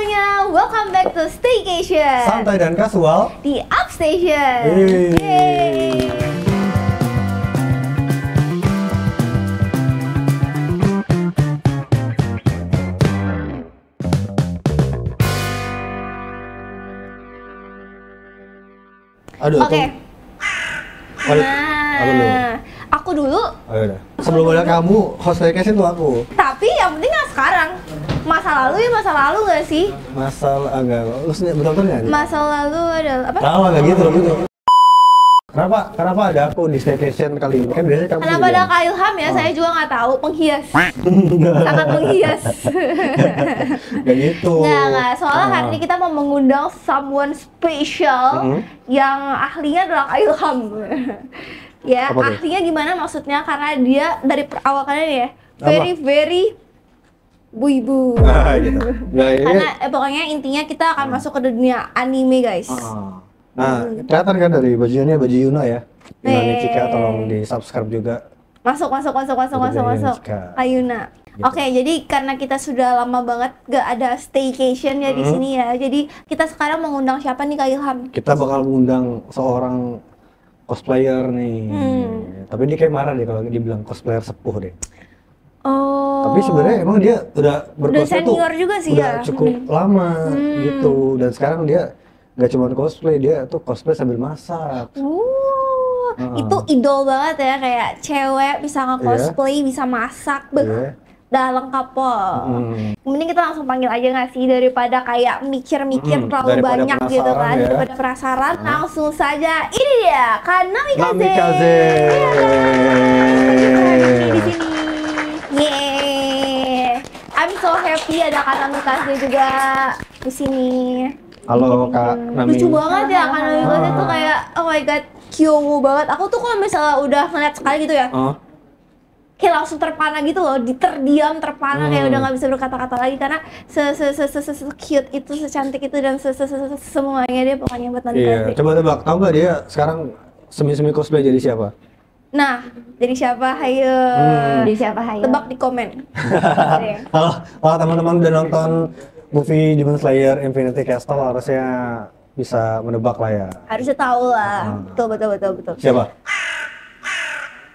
semuanya, welcome back to Staycation. Santai dan kasual di Upstation. Yeay. Aduh, Oke. Aku dulu. Oh, yaudah. Sebelum ada kamu, host Staycation tuh aku. Tapi yang penting nggak sekarang. Masa lalu ya masa lalu nggak sih? Masalah enggak, lu betul-betul nggak? Masa lalu adalah apa? Tahu nggak gitu gitu. Kenapa ada aku di Staycation kali ini? Kan biasanya kamu. Kenapa ada Kak Ilham ya? Saya juga nggak tahu. Penghias. Sangat menghias. Kayak gitu. Nggak. Soalnya hari ini kita mau mengundang someone special yang ahlinya adalah Kak Ilham. Ya, Apa tuh? ahlinya gimana maksudnya? Karena dia dari awal kalian ya, Apa? very bu-ibu. Nah, gitu. Nah, ini Karena pokoknya intinya kita akan masuk ke dunia anime, guys. Nah, kelihatan kan dari bajunya baju Yuna ya. Yuna Nichika, Hey. tolong di subscribe juga. Masuk. Nichika. Ayuna. Gitu. Oke, jadi karena kita sudah lama banget gak ada staycation ya di sini ya. Jadi kita sekarang mengundang siapa nih Kak Ilham? Kita bakal mengundang seorang cosplayer nih. Tapi dia kayak marah deh kalau dibilang cosplayer sepuh deh. Oh. Tapi sebenarnya emang dia udah bercosplay tuh senior juga sih udah ya. cukup lama gitu. Dan sekarang dia nggak cuma cosplay, dia tuh cosplay sambil masak. Itu idol banget ya, kayak cewek bisa nge-cosplay, bisa masak, Iya. udah lengkap kok. Mending kita langsung panggil aja nggak sih, daripada kayak mikir-mikir terlalu Daripada banyak gitu penasaran kan, ya. daripada penasaran, langsung saja. Ini dia, Kanamikaze. Namikaze. Di sini. Yeay. I'm so happy ada Kanamikaze juga di sini. Halo Kak Nami. Lucu banget ya Kanamikaze tuh kayak oh my god, kyowo banget. Aku tuh kalau misalnya udah ngeliat sekali gitu ya, kayak langsung terpana gitu loh, terdiam, terpana, kayak udah nggak bisa berkata-kata lagi karena cute itu, secantik itu dan semuanya dia pokoknya buat Namikaze. Iya, coba tebak, tahu nggak dia sekarang semi cosplay jadi siapa? Nah, jadi siapa? Hayo. Di siapa hayo? Tebak di komen. Kalau teman-teman udah nonton movie Demon Slayer Infinity Castle harusnya bisa menebak lah ya. Harusnya tahu lah. Betul. Siapa?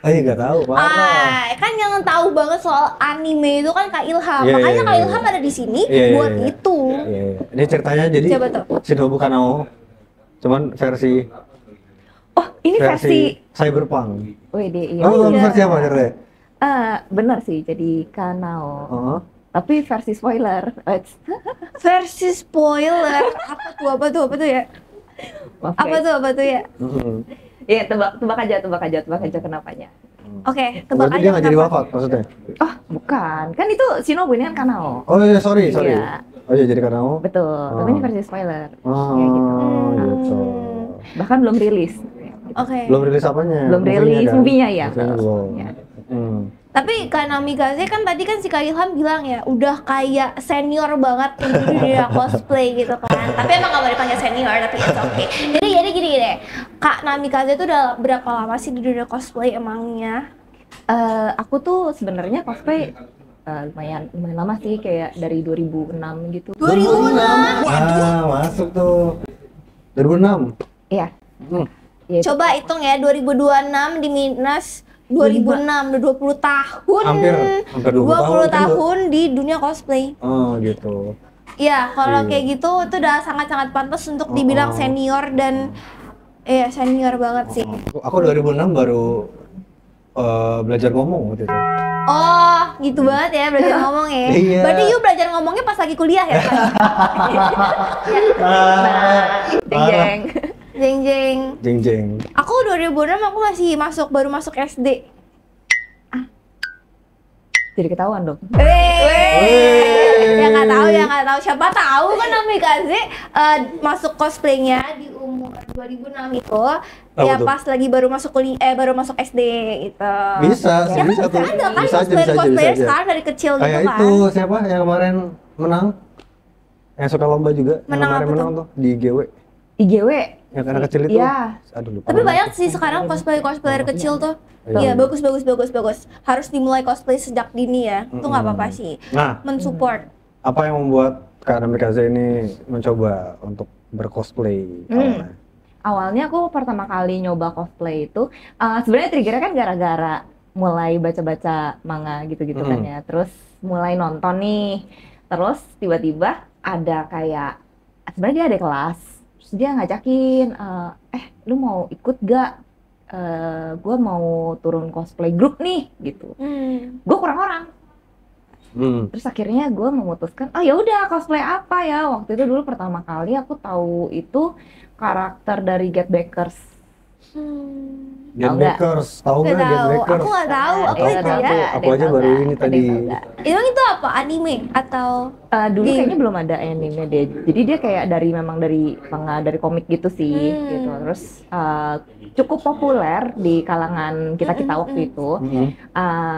Nggak tahu, parah. Kan yang tahu banget soal anime itu kan Kak Ilham. Iya, Makanya iya, Kak iya. Ilham ada di sini Iya, buat iya. itu. Iya. Ini ceritanya jadi Siapa tuh? Shinobu Kanao, cuman versi Oh, ini versi cyberpunk. WD iya. Oh, iya. versi apa ceritanya? Bener sih, jadi Kanao. Oh. Tapi versi spoiler. Versi spoiler. Apa tuh ya? Maaf, Apa guys. tuh ya? Iya, tebak aja kenapanya. Oke, tebak Berarti aja dia nggak jadi kenapa. wafat maksudnya? Oh, bukan. Kan itu Shinobu, ini kan Kanao. Oh iya, sorry. Iya. Oh iya, jadi Kanao. Betul. Tapi ini versi spoiler. Oh, Kayak gitu. gitu. Bahkan belum rilis. Oke. Belum rilis apanya? Belum rilis kan? movie-nya ya. Movie-nya belum. Ya. Tapi Kak Namikaze kan tadi kan si Kak Ilham bilang ya, udah kayak senior banget di dunia cosplay gitu kan. Tapi emang gak boleh dipanggil senior, tapi it's okay. Jadi gini deh, Kak Namikaze itu udah berapa lama sih di dunia cosplay emangnya? Aku tuh sebenarnya cosplay lumayan lama sih, kayak dari 2006 gitu. 2006? Masuk tuh. 2006. Iya. Iya. Coba hitung ya, 2026 di minus 2006, udah 20 tahun. Hampir 20 20 tahun di dunia cosplay. Oh, gitu. Ya, kalau Iya. kayak gitu itu udah sangat-sangat pantas untuk dibilang senior dan senior banget sih. Aku 2006 baru belajar ngomong waktu itu. Oh, gitu banget ya belajar ngomong ya. Iya. Berarti you belajar ngomongnya pas lagi kuliah ya kan? Jeng. Jeng. Jeng. Aku 2006 aku masih baru masuk SD. Jadi ketahuan dong. Ya nggak tahu. Siapa tahu kan Namikaze masuk cosplaynya di umur 2006 itu. Ya tuh? pas lagi baru masuk baru masuk SD gitu. Bisa Ya kan tuh. ada kan Bisa aja. cosplayer sekarang dari kecil gitu Kayak kan. itu siapa yang kemarin menang? Yang suka lomba juga. Menang yang kemarin apa menang tuh di GW. IGW. Yang anak kecil itu. Iya. Aduh, lupa. Tapi banyak sih sekarang cosplayer kecil tuh. Iya, bagus. Harus dimulai cosplay sejak dini ya. Itu nggak apa-apa sih. Nah, Mensupport. apa yang membuat Kak Namikaze ini mencoba untuk bercosplay? Awalnya aku pertama kali nyoba cosplay itu sebenarnya triggernya kan gara-gara mulai baca-baca manga gitu-gitu kan ya. Terus mulai nonton nih. Terus tiba-tiba ada kayak sebenarnya dia ada kelas. Terus dia ngajakin lu mau ikut gak? Gue mau turun cosplay grup nih gitu. Gue kurang orang. Terus akhirnya gue memutuskan, oh ya udah cosplay apa ya? Waktu itu dulu pertama kali aku tahu itu karakter dari Get Backers. Get Backers, tahu nggak Get Backers? Aku nggak tahu, apa itu ya? Aku aja baru ini tadi. Emang itu apa? Anime atau? Dulu kayaknya belum ada anime deh. Jadi dia kayak memang dari manga, dari komik gitu sih, gitu. Terus cukup populer di kalangan kita waktu itu.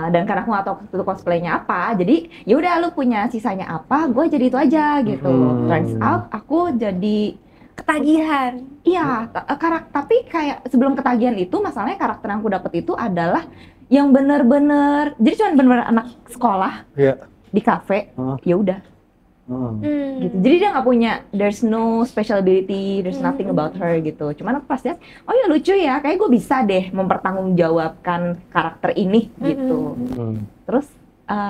Dan karena aku nggak tahu itu cosplaynya apa, jadi ya udah lu punya sisanya apa, gue jadi itu aja gitu. Turns out aku jadi ketagihan. Iya, tapi kayak sebelum ketagihan itu masalahnya karakter yang aku dapet itu adalah yang bener-bener, jadi cuma bener-bener anak sekolah di kafe, ya udah. Gitu. Jadi dia nggak punya, there's no special ability, there's nothing about her gitu. Cuman aku pas lihat, oh ya lucu ya, kayak gue bisa deh mempertanggungjawabkan karakter ini gitu. Terus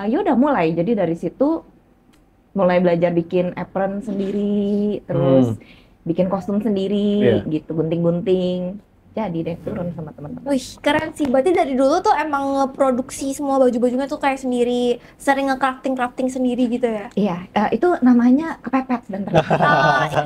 ya udah mulai, jadi dari situ mulai belajar bikin apron sendiri, terus bikin kostum sendiri gitu, gunting-gunting. Jadi deh turun sama teman-teman. Wih, keren sih. Berarti dari dulu tuh emang ngeproduksi semua baju-bajunya tuh kayak sendiri, sering nge-crafting sendiri gitu ya? Iya, itu namanya kepepet dan terpepet.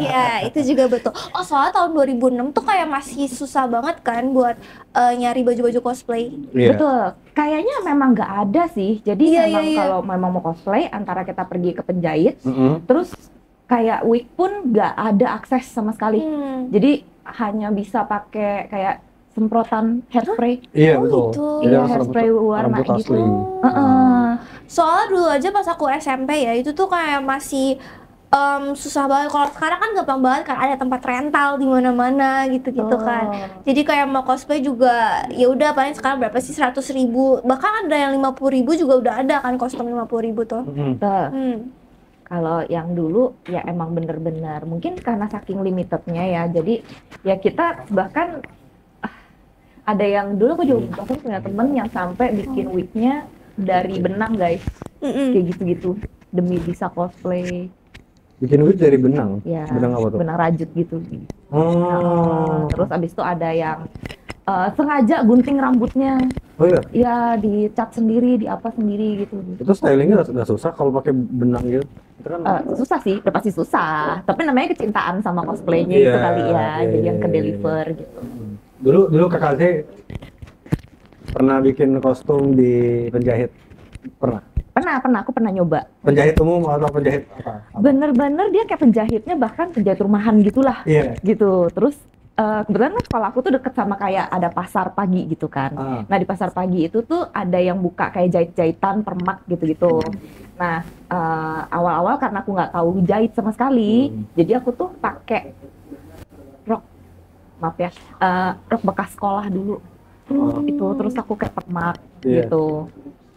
Iya, itu juga betul. Oh, soalnya tahun 2006 tuh kayak masih susah banget kan buat nyari baju-baju cosplay. Betul. Kayaknya memang nggak ada sih. Jadi memang kalau memang mau cosplay, antara kita pergi ke penjahit, terus kayak wig pun nggak ada akses sama sekali. Jadi hanya bisa pakai kayak semprotan hairspray. Iya betul. Iya, hairspray warna gitu. Soalnya dulu aja pas aku SMP ya, itu tuh kayak masih susah banget. Kalau sekarang kan gampang banget kan, ada tempat rental di mana-mana gitu-gitu kan. Jadi kayak mau cosplay juga ya udah paling sekarang berapa sih, 100.000, bahkan ada yang 50.000 juga udah ada kan kostum 50.000 tuh. Kalau yang dulu ya emang bener-bener mungkin karena saking limitednya ya, jadi ya kita bahkan ada yang dulu aku juga bahkan punya temen yang sampai bikin wignya dari benang guys, kayak gitu-gitu demi bisa cosplay. Bikin wig dari benang? Ya, benang apa tuh? Benang rajut gitu. Terus abis itu ada yang sengaja gunting rambutnya. Oh iya? Ya dicat sendiri, di apa sendiri gitu. Itu stylingnya nggak susah kalau pakai benang gitu? Kan susah sih, udah pasti susah. Tapi namanya kecintaan sama cosplaynya itu kali ya, jadi yang ke deliver gitu. Dulu Kak Kaze pernah bikin kostum di penjahit? Pernah? Pernah, aku pernah nyoba. Penjahit umum atau penjahit apa? Bener-bener dia kayak penjahitnya bahkan penjahit rumahan gitulah, gitu. Terus kebetulan kan sekolah aku tuh deket sama kayak ada pasar pagi gitu kan. Nah di pasar pagi itu tuh ada yang buka kayak jahit-jahitan permak gitu-gitu. Nah awal-awal karena aku nggak tahu jahit sama sekali, jadi aku tuh pakai rok, maaf ya, rok bekas sekolah dulu. Itu terus aku kayak permak gitu.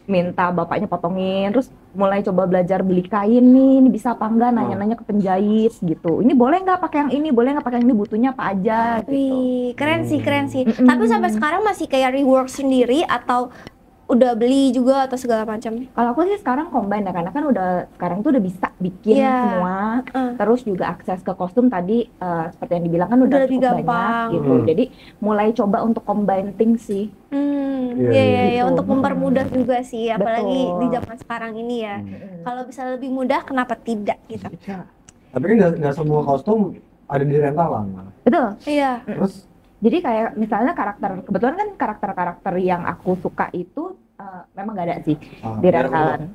Minta bapaknya potongin, terus mulai coba belajar beli kain nih, ini bisa apa enggak, nanya-nanya ke penjahit gitu. Ini boleh nggak pakai yang ini, boleh nggak pakai yang ini, butuhnya apa aja gitu. Wih, keren sih. Tapi sampai sekarang masih kayak rework sendiri atau udah beli juga atau segala macam? Kalau aku sih sekarang combine ya, karena kan sekarang tuh udah bisa bikin semua, terus juga akses ke kostum tadi seperti yang dibilang kan udah lebih cukup gampang banyak gitu. Jadi mulai coba untuk combine things sih. Iya, untuk mempermudah juga sih, apalagi di zaman sekarang ini ya. Kalau bisa lebih mudah, kenapa tidak gitu? Tapi kan nggak semua kostum ada di rentalan. Betul. Iya. Terus? Jadi kayak misalnya kebetulan kan karakter-karakter yang aku suka itu memang nggak ada sih di rentalan.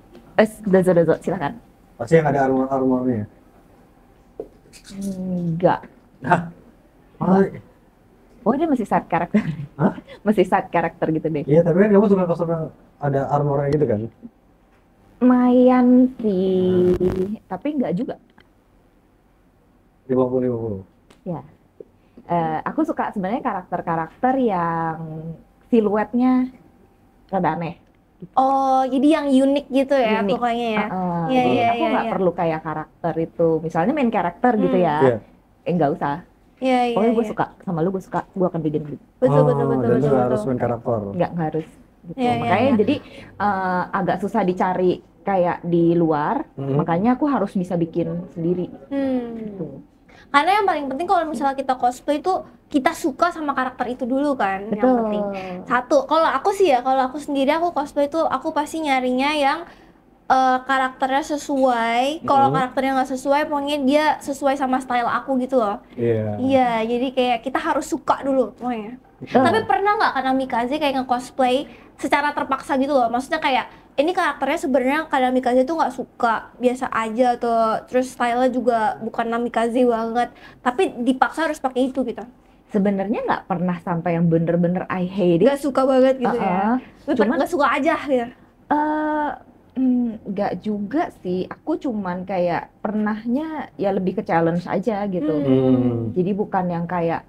Udah, silakan. Pasti yang ada armor-armornya? Enggak. Oh dia masih side karakter. Masih side karakter gitu deh. Iya, tapi kan kamu suka kostum yang ada armornya gitu kan? Lumayan sih, tapi enggak juga. 50-50. Ya. Aku suka sebenarnya karakter-karakter yang siluetnya rada aneh. Gitu. Oh, jadi yang unik gitu ya Unik. pokoknya ya. Iya, Jadi iya, aku iya, nggak iya. perlu kayak karakter itu, misalnya main karakter gitu ya, nggak usah. Iya, iya, Pokoknya gue iya. suka sama lu, gue suka, gue akan bikin gitu. Betul, betul, betul, dan betul, itu harus betul. main karakter. Nggak harus. Gitu. Iya, iya, Makanya iya. jadi agak susah dicari kayak di luar, makanya aku harus bisa bikin sendiri. Gitu. Karena yang paling penting kalau misalnya kita cosplay itu kita suka sama karakter itu dulu kan. Betul. Yang penting. Satu, kalau aku sih ya, kalau aku sendiri aku cosplay itu aku pasti nyarinya yang karakternya sesuai. Kalau karakternya nggak sesuai, pokoknya dia sesuai sama style aku gitu loh. Iya, jadi kayak kita harus suka dulu pokoknya. Tapi pernah nggak Kanamikaze kayak nge-cosplay secara terpaksa gitu loh? Maksudnya kayak ini karakternya sebenarnya Kanamikaze tuh nggak suka, biasa aja tuh. Terus style-nya juga bukan Namikaze banget, tapi dipaksa harus pakai itu gitu. Sebenarnya nggak pernah sampai yang bener-bener I hate it. Nggak suka banget gitu ya. Cuman nggak suka aja gitu. Nggak juga sih, aku cuman kayak pernahnya ya lebih ke challenge aja gitu. Jadi bukan yang kayak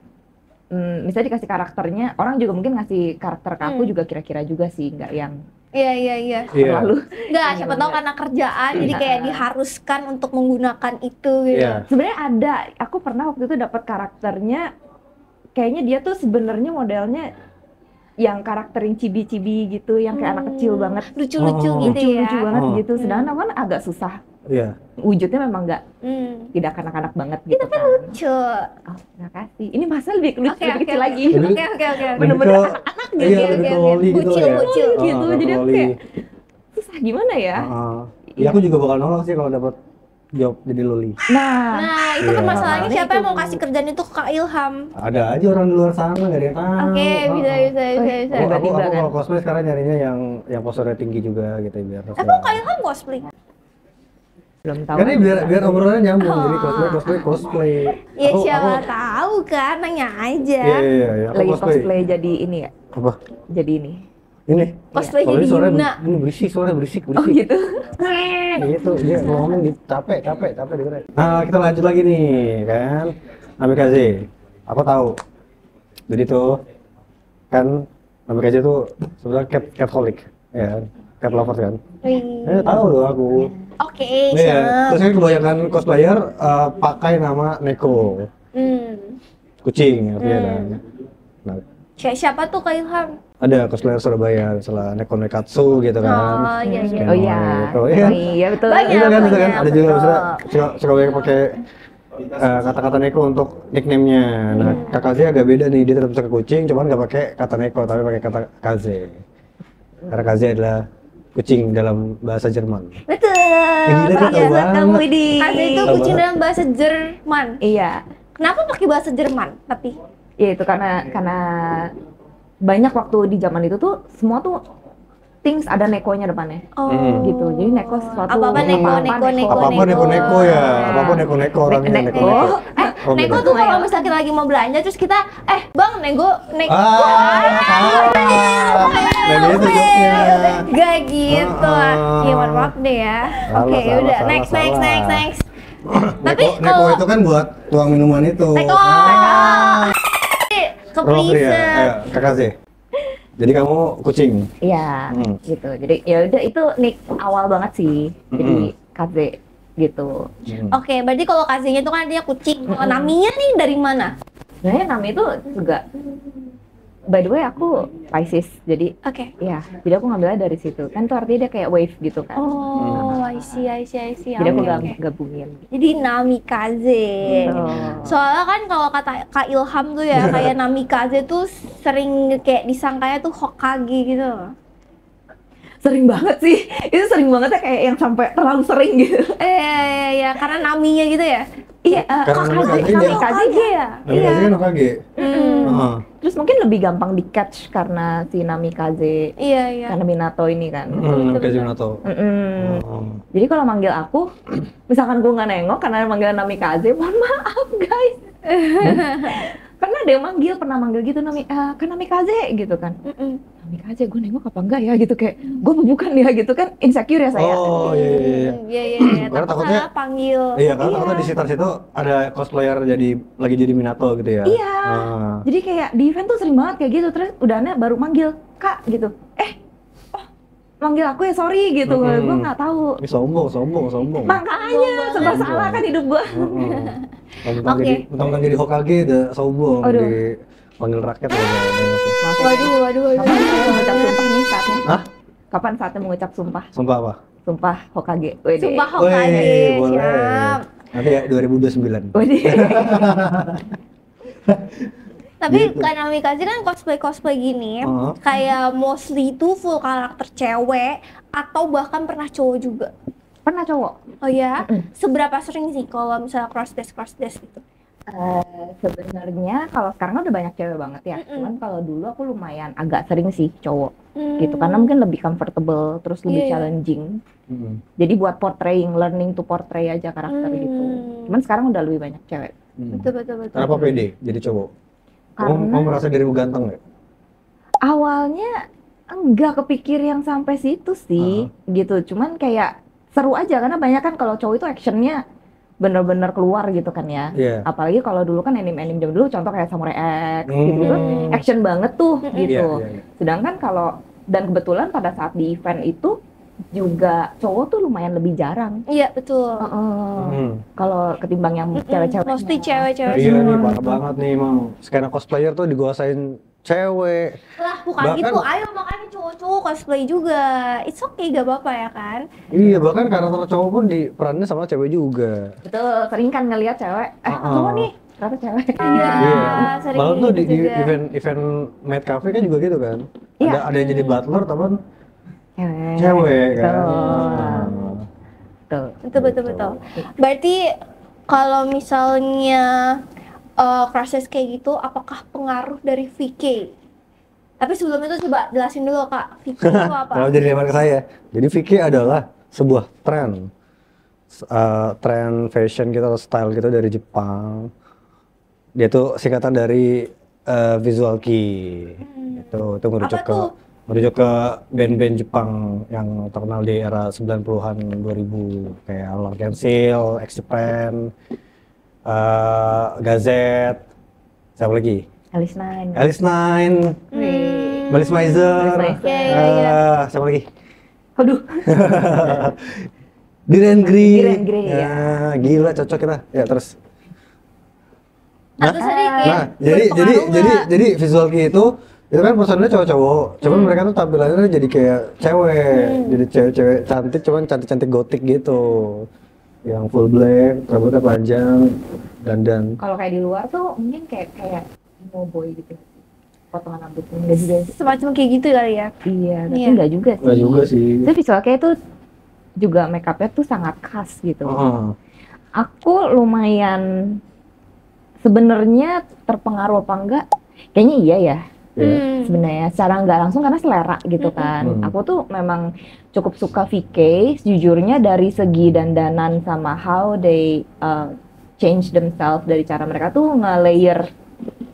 misalnya dikasih karakternya, orang juga mungkin ngasih karakter ke aku juga kira-kira juga sih, nggak yang Iya. terlalu. Nggak, siapa tahu karena kerjaan jadi kayak diharuskan untuk menggunakan itu gitu. Sebenarnya ada, aku pernah waktu itu dapat karakternya, kayaknya dia tuh sebenarnya modelnya yang karakter yang cibi-cibi gitu, yang kayak anak kecil banget, lucu-lucu gitu ya. Lucu banget gitu. Sedangkan aku kan agak susah. Wujudnya memang tidak kanak-kanak banget gitu kan. Lucu. Oh, terima kasih. Ini masa lebih lucu, lebih kecil lagi. Oke. Bener-bener anak-anak gitu. Bocil gitu. Jadi aku kayak susah gimana ya? Ya aku juga bakal nolak sih kalau dapat job jadi loli. Nah, itu kan masalahnya siapa yang mau kasih kerjaan itu ke Kak Ilham? Ada aja orang di luar sana nggak ada yang tahu. Oke, bisa. Aku kalau cosplay sekarang nyarinya yang posturnya tinggi juga gitu biar. Tapi Kak Ilham cosplay? Belum tahu. Karena biar obrolannya nyambung, jadi cosplay. Ya siapa tahu kan, nanya aja. Iya. Lagi cosplay jadi ini ya? Apa? Jadi ini. Ini. Cosplay jadi Yuna. Ini suara berisik. Oh gitu. Gitu, dia ngomong di capek dengerin. Nah, kita lanjut lagi nih, kan. Namikaze. Aku tahu. Jadi tuh kan Namikaze tuh sebenarnya catholic, ya. Cat lover kan. Tahu loh aku. Oke, terus kan kebanyakan cosplayer pakai nama Neko. Kucing artinya kan. Nah, siapa tuh Kak Ilham? ada cosplayer Surabaya, misalnya Neko Nekatsu gitu kan. Oh iya betul. Banyak. Ada juga misalnya suka pakai kata-kata Neko untuk nickname-nya. Nah, Kakaze agak beda nih, dia tetap suka kucing, cuman nggak pakai kata Neko, tapi pakai kata Kaze. Karena Kaze adalah kucing dalam bahasa Jerman. Betul. Gila, dia tahu banget. Kaze itu kucing dalam bahasa Jerman. Iya. Kenapa pakai bahasa Jerman? Tapi ya itu karena banyak waktu di zaman itu tuh semua tuh things ada nekonya depannya. Gitu. Jadi neko sesuatu apa-apa neko ya. Apa-apa neko orangnya neko. Neko tuh kalau misalnya kita lagi mau belanja terus kita bang neko. Gak gitu. Ya maaf deh ya. Oke, udah next. Tapi neko itu kan buat tuang minuman itu. Ke freezer. Kakaze. Jadi kamu kucing. Iya, gitu. Jadi ya udah itu nick awal banget sih. Jadi Kaze gitu. Oke, berarti kalau Kaze-nya itu kan artinya kucing. Kalau Naminya nih dari mana? Sebenarnya Nami itu juga by the way aku Pisces. Jadi ya, jadi aku ngambilnya dari situ. Kan tuh artinya dia kayak wave gitu kan. Oh, I see. Jadi aku gabungin. Jadi Namikaze. Soalnya kan kalau kata Kak Ilham tuh ya kayak Namikaze tuh sering kayak disangkanya tuh Hokage gitu. Sering banget sih. Itu sering banget ya kayak yang sampai terlalu sering gitu. Iya, karena Naminya gitu ya. Iya, Namikaze ya. Namikaze kan Hokage. Terus mungkin lebih gampang di catch karena si Namikaze. Iya. Karena Minato ini kan. Namikaze Minato. Jadi kalau manggil aku, misalkan gue nggak nengok karena manggil Namikaze, mohon maaf guys. Karena ada yang pernah manggil gitu kan Namikaze gitu kan. Namikaze gue nengok apa enggak ya gitu, kayak gue bukan ya gitu kan, insecure ya saya. Oh iya. Karena takutnya panggil. Iya, karena takutnya di sekitar situ ada cosplayer lagi jadi Minato gitu ya. Iya. Jadi kayak di event tuh sering banget kayak gitu, terus udahnya baru manggil Kak gitu. manggil aku ya sorry gitu, gue nggak tahu. Ini sombong. Makanya serba salah kan hidup gue. Mentang-mentang jadi Hokage udah sombong di panggil rakyat ya. Waduh. Kapan mengucap sumpah nih saatnya? Hah? Kapan saatnya mengucap sumpah? Sumpah apa? Sumpah Hokage. Sumpah Hokage, boleh. siap. Nanti ya 2029. Tapi kan Namikaze kan cosplay gini, kayak mostly itu full karakter cewek atau bahkan pernah cowok juga. Pernah cowok. Oh ya? Seberapa sering sih kalau misalnya cross dress gitu? Sebenarnya kalau sekarang udah banyak cewek banget ya. Cuman kalau dulu aku lumayan agak sering sih cowok. Gitu karena mungkin lebih comfortable terus lebih challenging. Jadi buat learning to portray aja karakter gitu. Cuman sekarang udah lebih banyak cewek. Betul. Kenapa pede jadi cowok? Kamu merasa dirimu ganteng nggak? Awalnya enggak kepikir yang sampai situ sih, gitu. Cuman kayak seru aja karena banyak kan kalau cowok itu actionnya bener-bener keluar gitu kan ya. Apalagi kalau dulu kan anime zaman dulu contoh kayak Samurai X gitu, action banget tuh gitu. Sedangkan dan kebetulan pada saat di event itu juga cowok tuh lumayan lebih jarang. Iya betul. Kalau ketimbang yang cewek-cewek. Pasti cewek-cewek. Iya nih parah banget nih mau. Skena cosplayer tuh dikuasain cewek. Lah bukan gitu, ayo makanya cowok-cowok cosplay juga. It's okay, gak apa-apa ya kan? Iya bahkan karakter cowok pun diperannya sama cewek juga. Betul, sering kan ngelihat cewek. Cowok nih, ternyata cewek. Iya, sering. Malah tuh di event Mad Cafe kan juga gitu kan. Ada yang jadi butler teman. Cewek kan. Betul. Berarti kalau misalnya proses kayak gitu, apakah pengaruh dari VK? Tapi sebelum itu coba jelasin dulu Kak, VK itu apa? Kalau jadi ke saya, jadi VK adalah sebuah tren fashion gitu atau style gitu dari Jepang. Dia tuh singkatan dari visual kei. Itu merujuk ke band-band Jepang yang terkenal di era 90-an 2000 kayak L'Arc-en-Ciel, X Japan, Gazette, siapa lagi? Alice Nine, Melis Maizer, siapa lagi? Aduh. Diren Grey. Ya. Gila cocok kita. Ya terus. Jadi visual kei itu kan personelnya cowok-cowok, cuman mereka tuh tampilannya jadi kayak cewek, jadi cewek-cewek cantik, cuman cantik-cantik gotik gitu, yang full black, rambutnya panjang, dandan. Kalau kayak di luar tuh mungkin kayak emo boy gitu, potongan rambutnya enggak juga, semacam kayak gitu kali ya? Iya, tapi enggak juga sih. Enggak juga sih. Tapi visual kayak tuh juga make upnya tuh sangat khas gitu. Aku lumayan sebenarnya terpengaruh apa enggak? Kayaknya iya ya. Sebenarnya secara nggak langsung karena selera gitu kan. Aku tuh memang cukup suka VK sejujurnya dari segi dandanan sama how they change themselves, dari cara mereka tuh nge-layer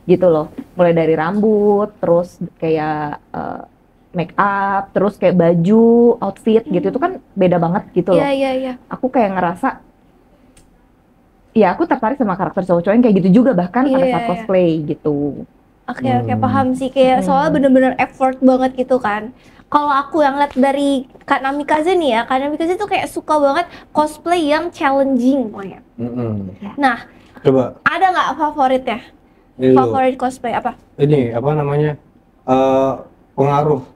gitu loh. Mulai dari rambut, terus kayak make up, terus kayak baju, outfit gitu itu kan beda banget gitu loh. Iya. Aku kayak ngerasa ya aku tertarik sama karakter cowok-cowok yang kayak gitu juga bahkan pada saat cosplay gitu. Oke, paham sih, kayak soalnya bener-bener effort banget gitu kan. Kalau aku yang lihat dari Kak Namikaze nih ya, Kak Namikaze tuh kayak suka banget cosplay yang challenging pokoknya. Nah, coba ada nggak favoritnya? Favorit cosplay apa? Ini apa namanya? Pengaruh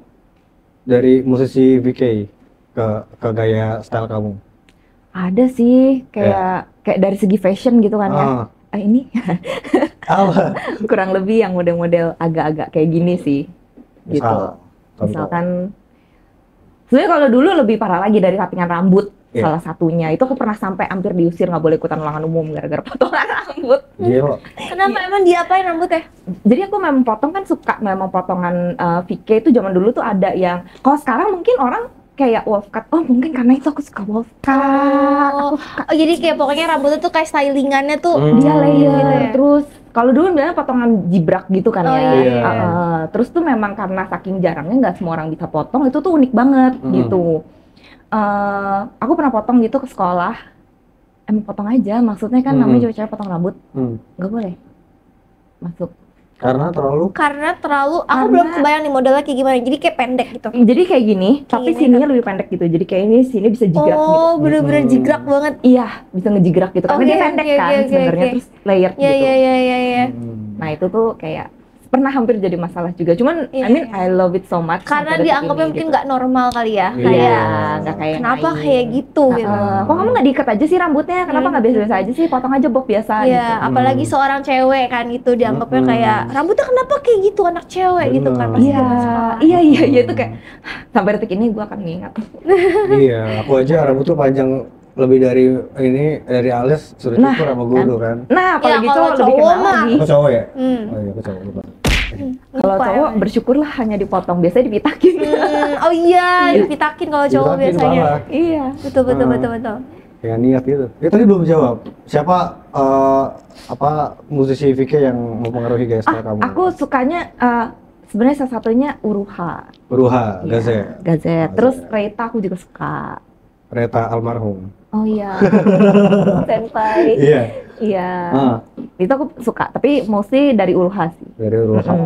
dari musisi VK ke gaya style kamu? Ada sih, kayak dari segi fashion gitu kan ya. Ini kurang lebih yang model-model agak-agak kayak gini sih, gitu. Misalkan, sebenarnya kalau dulu lebih parah lagi dari rapikan rambut, salah satunya. Itu aku pernah sampai hampir diusir, nggak boleh ikutan ulangan umum gara-gara potongan rambut. Kenapa emang diapain rambutnya? Jadi aku memang potong kan suka, memang potongan VK itu zaman dulu tuh ada yang, kalau sekarang mungkin orang kayak wolf cut, mungkin karena itu aku suka wolf cut. Jadi kayak pokoknya rambutnya tuh kayak stylingannya tuh dia layer gitu ya? Terus kalau dulu bilangnya potongan jibrak gitu kan ya. Terus tuh memang karena saking jarangnya nggak semua orang bisa potong, itu tuh unik banget gitu. Aku pernah potong gitu ke sekolah, emang potong aja, maksudnya kan namanya cewek-cewek potong rambut, nggak boleh masuk. Karena terlalu aku belum kebayang nih modelnya kayak gimana. Jadi kayak pendek gitu. Jadi kayak gini, tapi sininya lebih pendek gitu. Jadi kayak ini sini bisa jigrak gitu. Oh, bener-bener jigrak banget. Iya, bisa ngejigrak gitu. Karena dia pendek kan sebenarnya, terus layer gitu. Iya. Nah, itu tuh kayak pernah hampir jadi masalah juga. Cuman I mean I love it so much. Karena dianggapnya mungkin nggak normal kali ya. Nggak kayak kenapa kayak gitu gitu. Kok kamu nggak diikat aja sih rambutnya? Kenapa nggak biasa-biasa aja sih? Potong aja bob biasa gitu. Apalagi Apalagi seorang cewek kan gitu dianggapnya kayak rambutnya kenapa kayak gitu anak cewek gitu kan. Iya itu kayak sampai detik ini gue akan mengingat. Iya, aku aja rambut tuh panjang lebih dari alis sudah cukur sama guru kan. Nah, apalagi cowok lebih kenal lagi. Aku cowok ya? Oh iya, aku cowok lupa. Kalau cowok bersyukurlah hanya dipotong, biasanya dipitakin. Oh iya, dipitakin kalau cowok biasanya. Iya, betul. Dengan niat gitu. Tadi belum jawab. Siapa musisi VK yang mempengaruhi gaya style kamu? Aku sukanya sebenarnya salah satunya Uruha. Gazette. Terus Reta aku juga suka. Reta almarhum. Oh iya. Senpai. Iya. Itu aku suka, tapi mostly dari Uruha sih. Dari Uruha.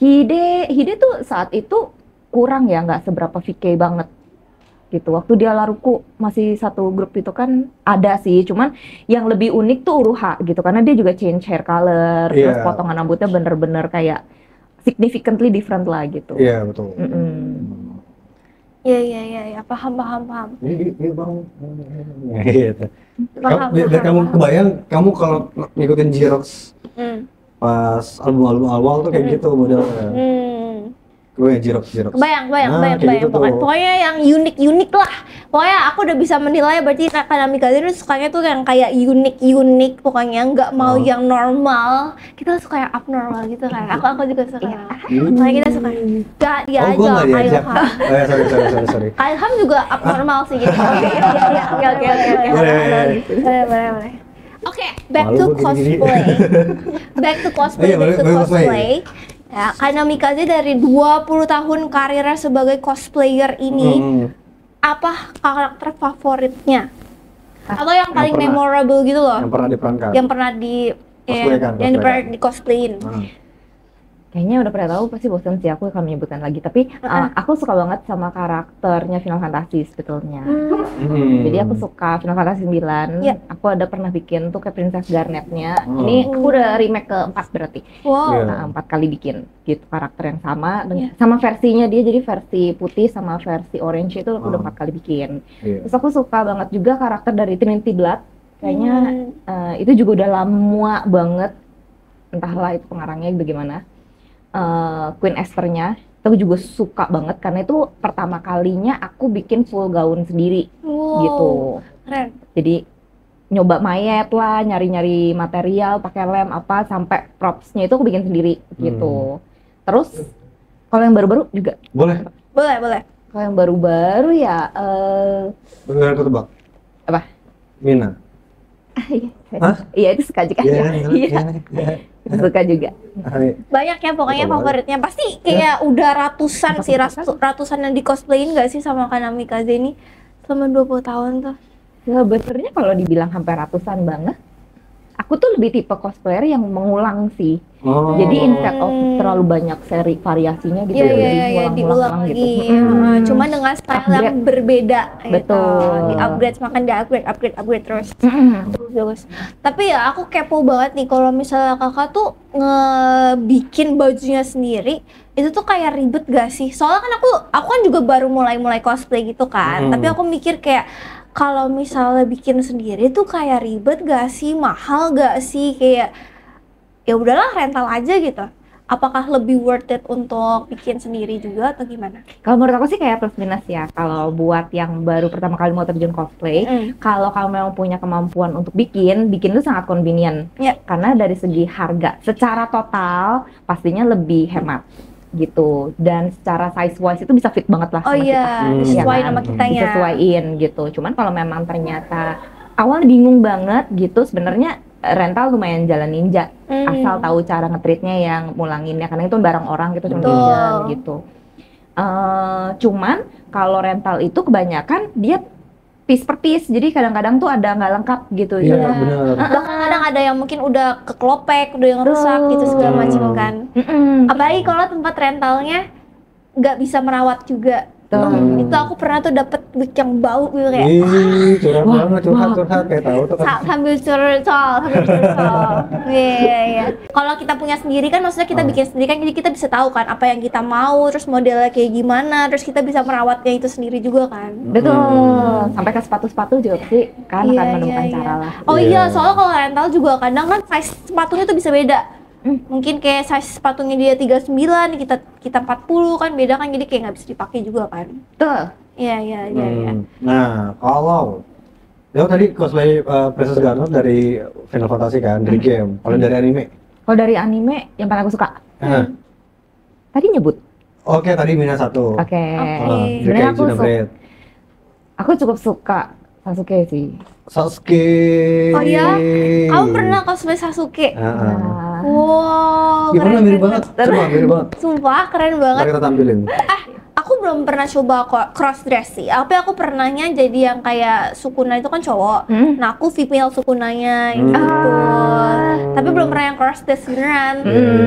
Hide tuh saat itu kurang ya, nggak seberapa VK banget gitu. Waktu dia Laruku masih satu grup itu kan ada sih, cuman yang lebih unik tuh Uruha gitu, karena dia juga change hair color, terus potongan rambutnya bener-bener kayak significantly different lah gitu. Iya, betul. Iya, paham. Iya bang. Gitu. Biar kamu kebayang, kamu kalau ngikutin J-Rocks pas album awal tuh kayak gitu modelnya. Kebayang J-Rocks. Kebayang. Gitu Pokoknya yang unik lah. Pokoknya aku udah bisa menilai berarti Kanami Kaze itu sukanya tuh yang kayak unik. Pokoknya nggak mau yang normal. Kita suka yang abnormal gitu kan. Aku juga suka. Makanya kita suka. Gak diajak Ilham. Sorry. Ilham juga abnormal sih gitu. Oke. Boleh. Oke, back to cosplay. Ya, Kanami Kaze dari 20 tahun karirnya sebagai cosplayer ini, apa karakter favoritnya? Atau yang paling memorable gitu loh? Yang pernah diperankan? Yang pernah di cosplayin. Kayaknya udah pernah tahu, pasti bosan sih, aku akan menyebutkan lagi. Tapi aku suka banget sama karakternya Final Fantasy sebetulnya. Jadi aku suka Final Fantasy 9. Aku ada pernah bikin tuh kayak Princess Garnet-nya. Ini aku udah remake ke-4 berarti. Wow. 4 kali bikin gitu karakter yang sama. Sama versinya dia, jadi versi putih sama versi orange itu aku udah 4 kali bikin. Terus aku suka banget juga karakter dari Trinity Blood. Kayaknya itu juga udah lama banget. Entahlah itu pengarangnya bagaimana. Queen Esther-nya itu juga suka banget karena itu pertama kalinya aku bikin full gaun sendiri gitu. Keren. Jadi nyoba mayat lah, nyari-nyari material, pakai lem apa sampai propsnya itu aku bikin sendiri gitu. Terus kalau yang baru-baru juga boleh. Kalau yang baru-baru ya aku tebak. Apa? Mina. Iya itu suka juga. Suka juga. Banyak ya pokoknya favoritnya. Pasti kayak udah ratusan sih, ratusan yang di cosplayin gak sih sama Kanami Kaze ini selama 20 tahun tuh? Sebenarnya kalau dibilang sampai ratusan banget, aku tuh lebih tipe cosplayer yang mengulang sih. Jadi instead of terlalu banyak seri variasinya gitu, diulang lagi. Cuma dengan style yang berbeda. Betul. Di-upgrade terus. Bagus. Tapi ya aku kepo banget nih kalau misalnya kakak tuh ngebikin bajunya sendiri, itu tuh kayak ribet gak sih? Soalnya kan aku kan juga baru mulai cosplay gitu kan. Tapi aku mikir kayak kalau misalnya bikin sendiri tuh kayak ribet gak sih? Mahal gak sih? Kayak ya udahlah rental aja gitu. Apakah lebih worth it untuk bikin sendiri juga atau gimana? Kalau menurut aku sih kayak plus minus ya. Kalau buat yang baru pertama kali mau terjun cosplay, kalau kamu memang punya kemampuan untuk bikin itu sangat convenient. Karena dari segi harga, secara total pastinya lebih hemat gitu. Dan secara size wise itu bisa fit banget lah sama kita. Disesuaiin sama kitanya. Disesuaiin gitu. Cuman kalau memang ternyata awalnya bingung banget gitu, sebenarnya rental lumayan jalan ninja, asal tahu cara nge-treatnya yang mulanginnya, karena itu barang orang gitu, cuma pinjam gitu. Cuman kalau rental itu kebanyakan dia piece per piece, jadi kadang-kadang tuh ada nggak lengkap gitu. Iya, benar. Bahkan kadang ada yang mungkin udah kekelopek, udah yang rusak gitu segala macam kan. Apalagi kalau tempat rentalnya nggak bisa merawat juga. Itu aku pernah tuh dapet wig yang bau gitu kayak curhat kayak tahu tuh kan. sambil curcol. Iya. Kalau kita punya sendiri kan maksudnya kita bikin sendiri kan, jadi kita bisa tahu kan apa yang kita mau, terus modelnya kayak gimana, terus kita bisa merawatnya itu sendiri juga kan. Betul. Sampai ke sepatu-sepatu juga pasti kan akan menemukan cara lah. Oh iya, soalnya kalau rental juga kadang kan size sepatunya tuh bisa beda. Mungkin kayak size sepatunya dia 39, kita 40 kan beda kan, jadi kayak nggak bisa dipakai juga kan. Betul. Iya. Nah, kalau tadi cosplay Princess Garnet dari Final Fantasy kan, dari game. Kalau dari anime? Kalau dari anime yang paling aku suka. Tadi nyebut. Oke, tadi Mina 1. Oke. Sebenarnya aku cukup suka Sasuke sih. Sasuke. Oh iya? Kamu pernah cosplay Sasuke? Wow, gimana? Mirip banget. Mirip banget. Sumpah, keren banget. Mari kita tampilin. Aku belum pernah coba cross dress sih. Tapi aku pernahnya jadi yang kayak Sukuna itu kan cowok. Nah, aku female Sukunanya gitu. Tapi belum pernah yang cross dress beneran.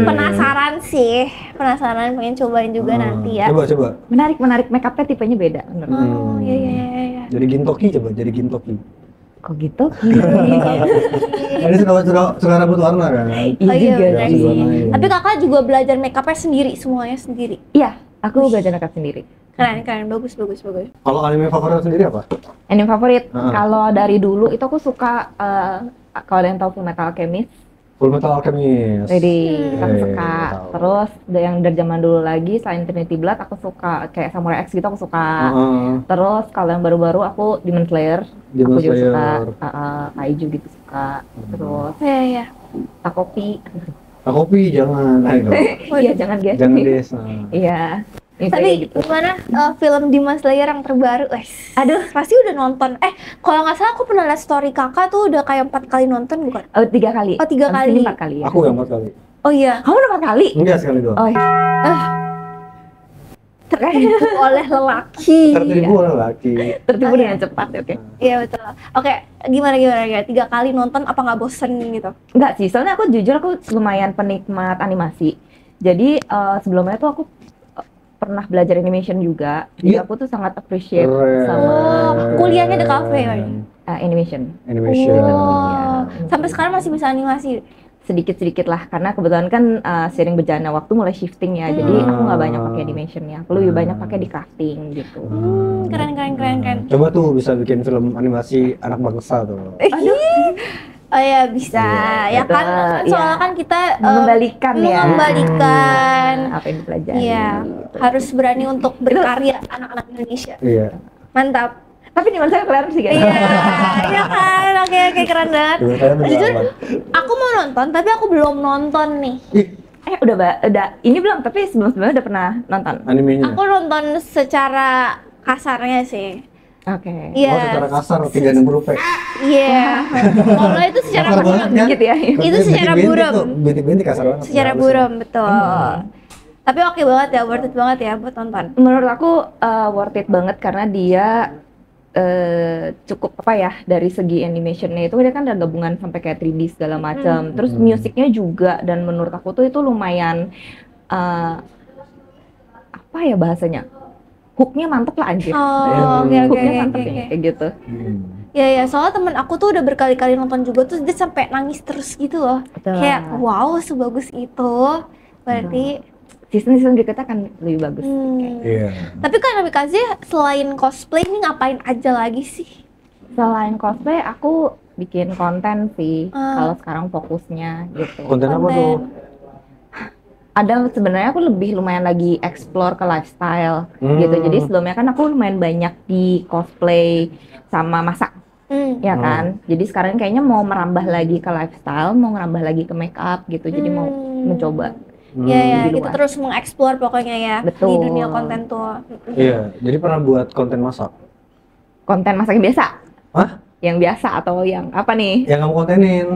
Penasaran sih. Penasaran, pengen cobain juga nanti ya. Coba. Menarik. Make up-nya tipenya beda. Oh, iya. Jadi Gintoki coba, jadi Gintoki. Kok gitu? Ini suka rambut warna kan? Iya benar sih. Tapi kakak juga belajar make up-nya sendiri, semuanya sendiri? Iya, aku belajar make up sendiri. Keren, bagus. Kalau anime favorit sendiri apa? Anime favorit? Kalau dari dulu itu aku suka, kalau ada yang tahu Fullmetal Alchemist. Fullmetal Alchemist. Jadi aku suka. Terus yang dari zaman dulu lagi selain Trinity Blood aku suka kayak Samurai X gitu aku suka. Terus kalau yang baru-baru aku Demon Slayer. Aku juga suka. Kaiju gitu suka. Terus Iya. Takopi jangan. Iya jangan guys. Jangan des. Iya. Tapi gitu. gimana film Demon Slayer yang terbaru? Aduh, pasti udah nonton. Kalau nggak salah aku pernah lihat story kakak tuh udah kayak 4 kali nonton bukan? 3 kali. Oh 3 kali. 4 kali ya. Aku yang 4 kali. Oh iya. Kamu udah 4 kali? Enggak, sekali doang. Oh iya. Tertipu oleh lelaki. Tertipu oleh lelaki. Tertipu dengan cepat, oke. Iya betul. Oke, gimana ya? 3 kali nonton apa nggak bosen gitu? Enggak sih, soalnya aku jujur aku lumayan penikmat animasi. Jadi sebelumnya tuh aku pernah belajar animation juga. Jadi aku tuh sangat appreciate sama kuliahnya di cafe animation. Sampai sekarang masih bisa animasi? Sedikit-sedikit lah, karena kebetulan kan seiring berjalannya waktu mulai shifting ya. Jadi aku nggak banyak pakai animationnya, aku lebih banyak pakai di crafting gitu. Keren. Coba tuh bisa bikin film animasi anak bangsa tuh. Oh ya bisa, ya kan soalnya kan kita mengembalikan apa yang dipelajari. Iya, harus berani untuk berkarya anak-anak Indonesia. Iya. Mantap. Tapi nih saya keren sih guys. Iya kan, oke keren banget. Jujur, aku mau nonton tapi aku belum nonton nih. Udah ini belum, tapi sebelumnya udah pernah nonton animenya. Aku nonton secara kasarnya sih. Oke. Iya. Secara kasar 360p. Iya. Kalau itu secara buram gitu ya. Itu secara buram. Bintik kasar banget. Secara buram betul. Tapi oke banget ya, worth it banget ya buat nonton. Menurut aku worth it banget karena dia cukup dari segi animationnya itu dia kan ada gabungan sampai kayak 3D segala macam. Terus musiknya juga, dan menurut aku tuh itu lumayan bahasanya, hooknya mantep lah anjir. Hooknya mantep kayak gitu. Ya, soalnya temen aku tuh udah berkali-kali nonton juga tuh dia sampai nangis terus gitu loh. Betul. Kayak wow sebagus itu, berarti season berikutnya akan lebih bagus. Tapi kan Namikaze selain cosplay ini ngapain aja lagi sih? Selain cosplay aku bikin konten sih. Kalau sekarang fokusnya gitu. Konten apa tuh? Ada sebenarnya aku lebih lumayan lagi explore ke lifestyle gitu. Jadi sebelumnya kan aku lumayan banyak di cosplay sama masak. Ya kan? Jadi sekarang kayaknya mau merambah lagi ke lifestyle, mau merambah lagi ke make up gitu. Jadi mau mencoba. Ya, kita terus mengeksplor pokoknya ya. Betul. Di dunia konten tuh. Iya, jadi pernah buat konten masak? Konten masak yang biasa? Hah? Yang biasa atau yang apa nih? Yang kamu kontenin?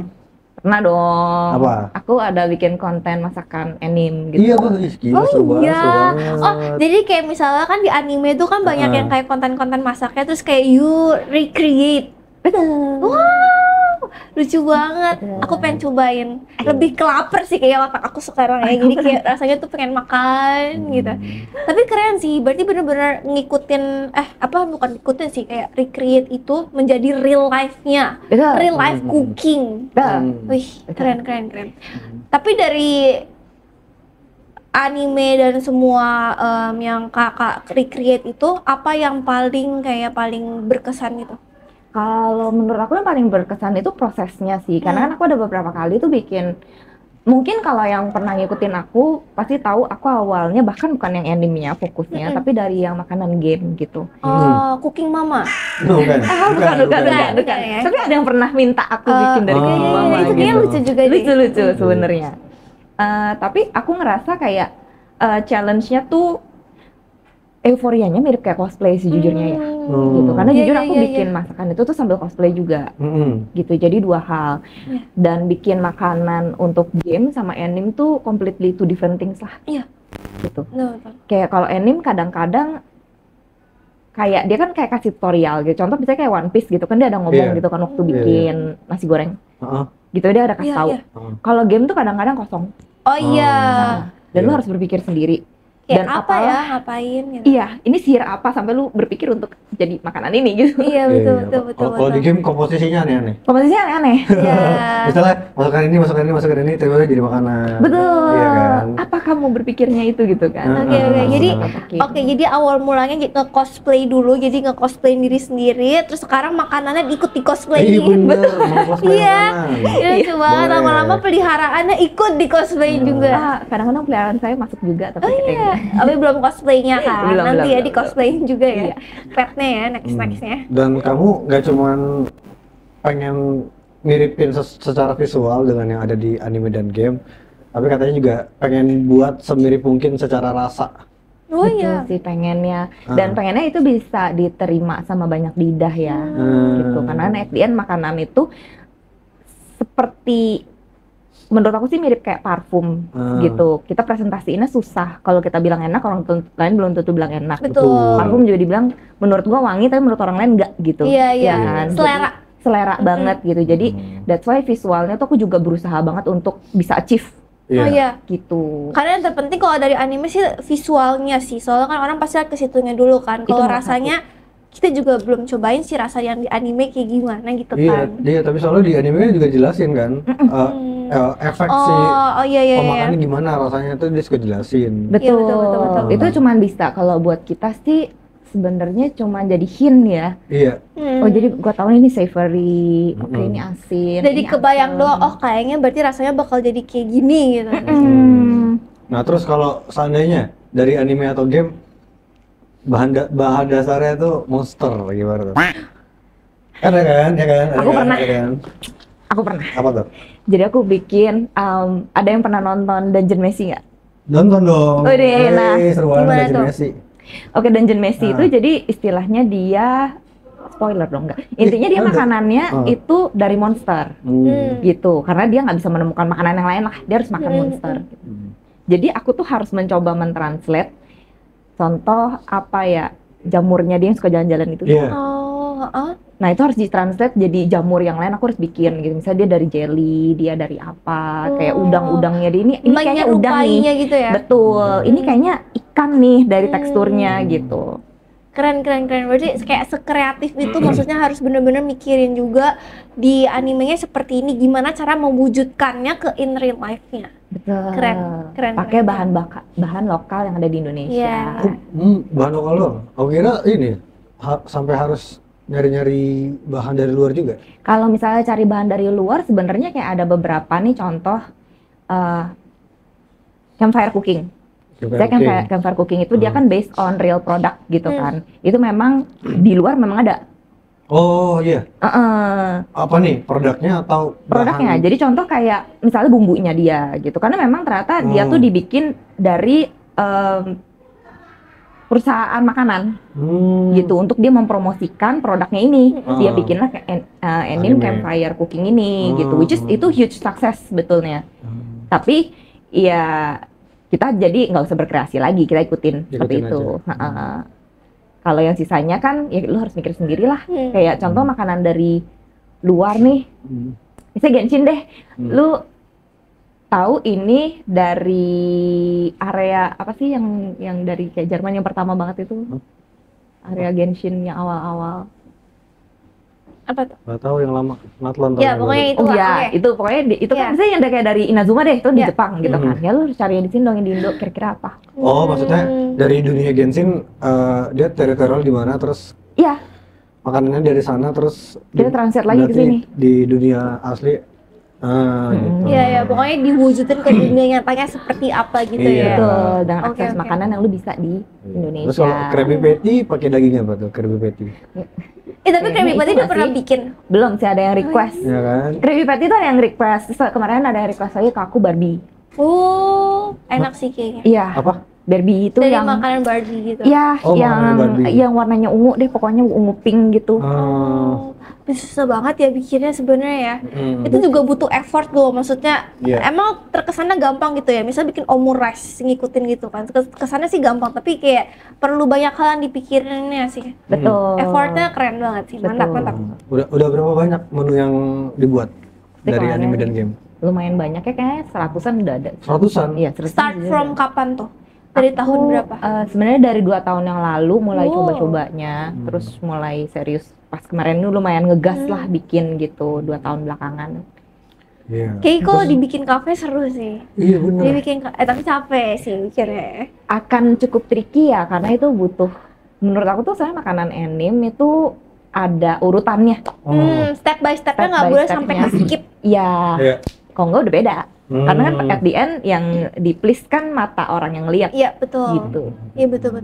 Pernah dong. Apa? Aku ada bikin konten masakan anime gitu. Iya, gila, seru banget, iya. seru banget. Oh, jadi kayak misalnya kan di anime itu kan banyak yang kayak konten-konten masaknya terus kayak you recreate. Betul. Wow, lucu banget. Betul. Aku pengen cobain. Lebih ke lapar sih kayak otak aku sekarang ya. Jadi kayak rasanya tuh pengen makan gitu. Tapi keren sih. Berarti bener-bener ngikutin bukan ngikutin sih, kayak recreate itu menjadi real life-nya. Betul. Real life cooking. Betul. Wih, keren. Tapi dari anime dan semua yang kakak recreate itu, apa yang paling berkesan gitu? Kalau menurut aku yang paling berkesan itu prosesnya sih, karena kan aku ada beberapa kali tuh bikin, mungkin kalau yang pernah ngikutin aku pasti tahu aku awalnya bahkan bukan yang animenya fokusnya, tapi dari yang makanan game gitu. Oh, Cooking Mama? Bukan. Bukan. Tapi ada yang pernah minta aku bikin dari Cooking Mama. Itu kayaknya lucu juga deh. Lucu sebenarnya. Tapi aku ngerasa kayak challenge-nya tuh euforianya mirip kayak cosplay sejujurnya ya. Gitu. Karena jujur aku bikin masakan itu tuh sambil cosplay juga. Gitu. Jadi dua hal. Dan bikin makanan untuk game sama anime tuh completely two different things lah. Iya. Gitu. Kayak kalau anime kadang-kadang kayak dia kan kayak kasih tutorial gitu. Contoh misalnya kayak One Piece gitu kan dia ada ngomong gitu kan waktu bikin nasi goreng. Gitu dia ada kasih tahu. Kalau game tuh kadang-kadang kosong. Oh iya. Dan lu harus berpikir sendiri. Dan Dan apa ya, ngapain gitu. Iya, ini sihir apa sampai lu berpikir untuk jadi makanan ini gitu. Iya, betul. Kalau di game komposisinya aneh-aneh. Komposisinya aneh. Iya. Misalnya masukkan ini, tiba-tiba jadi makanan. Betul. Iya kan? Apa kamu berpikirnya itu gitu kan? Oke, jadi awal mulanya nge-cosplay dulu, jadi nge-cosplay diri sendiri, terus sekarang makanannya ikut di-cosplay. Iya bener, mau cosplay makanan. Iya, coba lama-lama peliharaannya ikut di-cosplay juga. Kadang-kadang peliharaan saya masuk juga tapi Tapi belum cosplaynya kan, nanti ya di cosplayin juga ya, Iya. petnya ya, nextnya. Dan kamu gak cuman pengen miripin secara visual dengan yang ada di anime dan game, tapi katanya juga pengen buat semirip mungkin secara rasa. Oh Betul iya. sih pengennya. Dan pengennya itu bisa diterima sama banyak lidah ya. Gitu. Karena at the end makanan itu seperti, menurut aku sih mirip kayak parfum gitu. Kita presentasiinnya susah. Kalau kita bilang enak, orang lain belum tentu bilang enak. Betul. Parfum juga dibilang menurut gua wangi, tapi menurut orang lain enggak gitu. Iya. Ya kan? Selera. Selera banget gitu. Jadi that's why visualnya tuh aku juga berusaha banget untuk bisa achieve. Oh iya. Gitu. Karena yang terpenting kalau dari anime sih visualnya sih. Soalnya kan orang pasti lihat ke situnya dulu kan. Kalau rasanya kita juga belum cobain sih rasa yang di anime kayak gimana gitu kan. Iya, tapi soalnya di anime kan juga jelasin kan. Efek pemakannya gimana rasanya tuh dia suka jelasin. Betul. Betul. Itu cuma bisa kalau buat kita sih sebenarnya cuma jadi hint ya. Iya. Oh jadi gua tahu ini savory, oke ini asin. Jadi ini kebayang asam. doang, oh kayaknya berarti rasanya bakal jadi kayak gini gitu. Nah terus kalau seandainya dari anime atau game bahan dasarnya tuh monster gimana tuh? Ada kan? Aku pernah. Apa tuh? Jadi aku bikin, ada yang pernah nonton Dungeon Meshi nggak? Nonton dong. Oh, nah, seru banget gimana Dungeon tuh? Meshi. Oke, Dungeon Meshi itu jadi istilahnya dia, spoiler dong nggak? Intinya dia makanannya itu dari monster, gitu. Karena dia nggak bisa menemukan makanan yang lain lah, dia harus makan monster. Jadi aku tuh harus mencoba mentranslate, contoh apa ya, jamurnya dia yang suka jalan-jalan itu. Nah itu harus ditranslate jadi jamur yang lain aku harus bikin gitu. Misalnya dia dari jelly, dia dari apa, kayak udang-udangnya dia ini kayaknya udang nih. Gitu ya? Betul, ini kayaknya ikan nih dari teksturnya gitu. Keren. Berarti kayak sekreatif itu maksudnya harus bener-bener mikirin juga di animenya seperti ini gimana cara mewujudkannya ke in real life-nya. Betul. Keren. Pakai bahan lokal yang ada di Indonesia. Bahan lokal doang? Aku kira ini sampai harus nyari-nyari bahan dari luar juga. Kalau misalnya cari bahan dari luar sebenarnya kayak ada beberapa nih contoh campfire cooking. Campfire cooking itu dia kan based on real product gitu kan. Itu memang di luar memang ada. Oh iya. Apa nih produknya atau produknya? Jadi contoh kayak misalnya bumbunya dia gitu. Karena memang ternyata dia tuh dibikin dari perusahaan makanan gitu untuk dia mempromosikan produknya ini. Dia bikinlah Endin Campfire Cooking ini gitu, which is itu huge success sebetulnya. Tapi ya kita jadi nggak usah berkreasi lagi, kita ikutin seperti itu. Kalau yang sisanya kan ya lu harus mikir sendiri lah. Kayak contoh makanan dari luar nih, misalnya Genshin deh, lu tahu ini dari area apa sih yang dari kayak Jerman yang pertama banget itu, area Genshin yang awal-awal. Apa tuh? Nggak tahu yang lama, Natlan. Ya pokoknya itu. Itu pokoknya itu kan misalnya yang kayak dari Inazuma deh, itu di Jepang gitu kan. Ya lu harus cari di sini dong, yang di Indo kira-kira apa? Oh maksudnya dari dunia Genshin dia teritorial di mana, terus iya makanannya dari sana terus kita translate lagi ke sini di dunia asli. Gitu. Iya, pokoknya diwujudin ke dunia nyatanya seperti apa gitu ya. Betul, dengan akses makanan yang lu bisa di Indonesia. Terus kalau Krabby Patty pakai dagingnya apa tuh Krabby Patty? Tapi Krabby Patty udah pernah bikin? Belum sih, ada yang request. Ya kan? Krabby Patty itu ada yang request. Terus kemarin ada yang request lagi ke aku Barbie. Oh, enak sih kayaknya. Iya. Apa? Barbie itu dari yang makanan Barbie gitu. Iya, yang warnanya ungu deh, pokoknya ungu pink gitu. Susah banget ya bikinnya sebenarnya ya. Itu juga butuh effort loh, maksudnya emang terkesannya gampang gitu ya. Misal bikin omurice ngikutin gitu kan. Kesannya sih gampang, tapi kayak perlu banyak hal yang dipikirinnya sih. Betul. Effortnya keren banget sih. Mantap. Udah berapa banyak menu yang dibuat dari anime dan game? Lumayan banyak ya, kayaknya 100-an udah ada. 100-an? Iya, 100-an. Start from kapan tuh? Dari tahun berapa? Sebenarnya dari 2 tahun yang lalu mulai coba-cobanya, terus mulai serius. Pas kemarin itu lumayan ngegas lah bikin gitu 2 tahun belakangan. Kayaknya kalau dibikin kafe seru sih. Iya benar. Dibikin tapi capek sih mikirnya. Akan cukup tricky ya, karena itu butuh, menurut aku tuh soalnya makanan anime itu ada urutannya. Step by stepnya nggak boleh sampai skip. Iya. Kalau nggak udah beda. Karena kan at the end yang di please kan mata orang yang lihat. Iya betul. Gitu. Iya betul.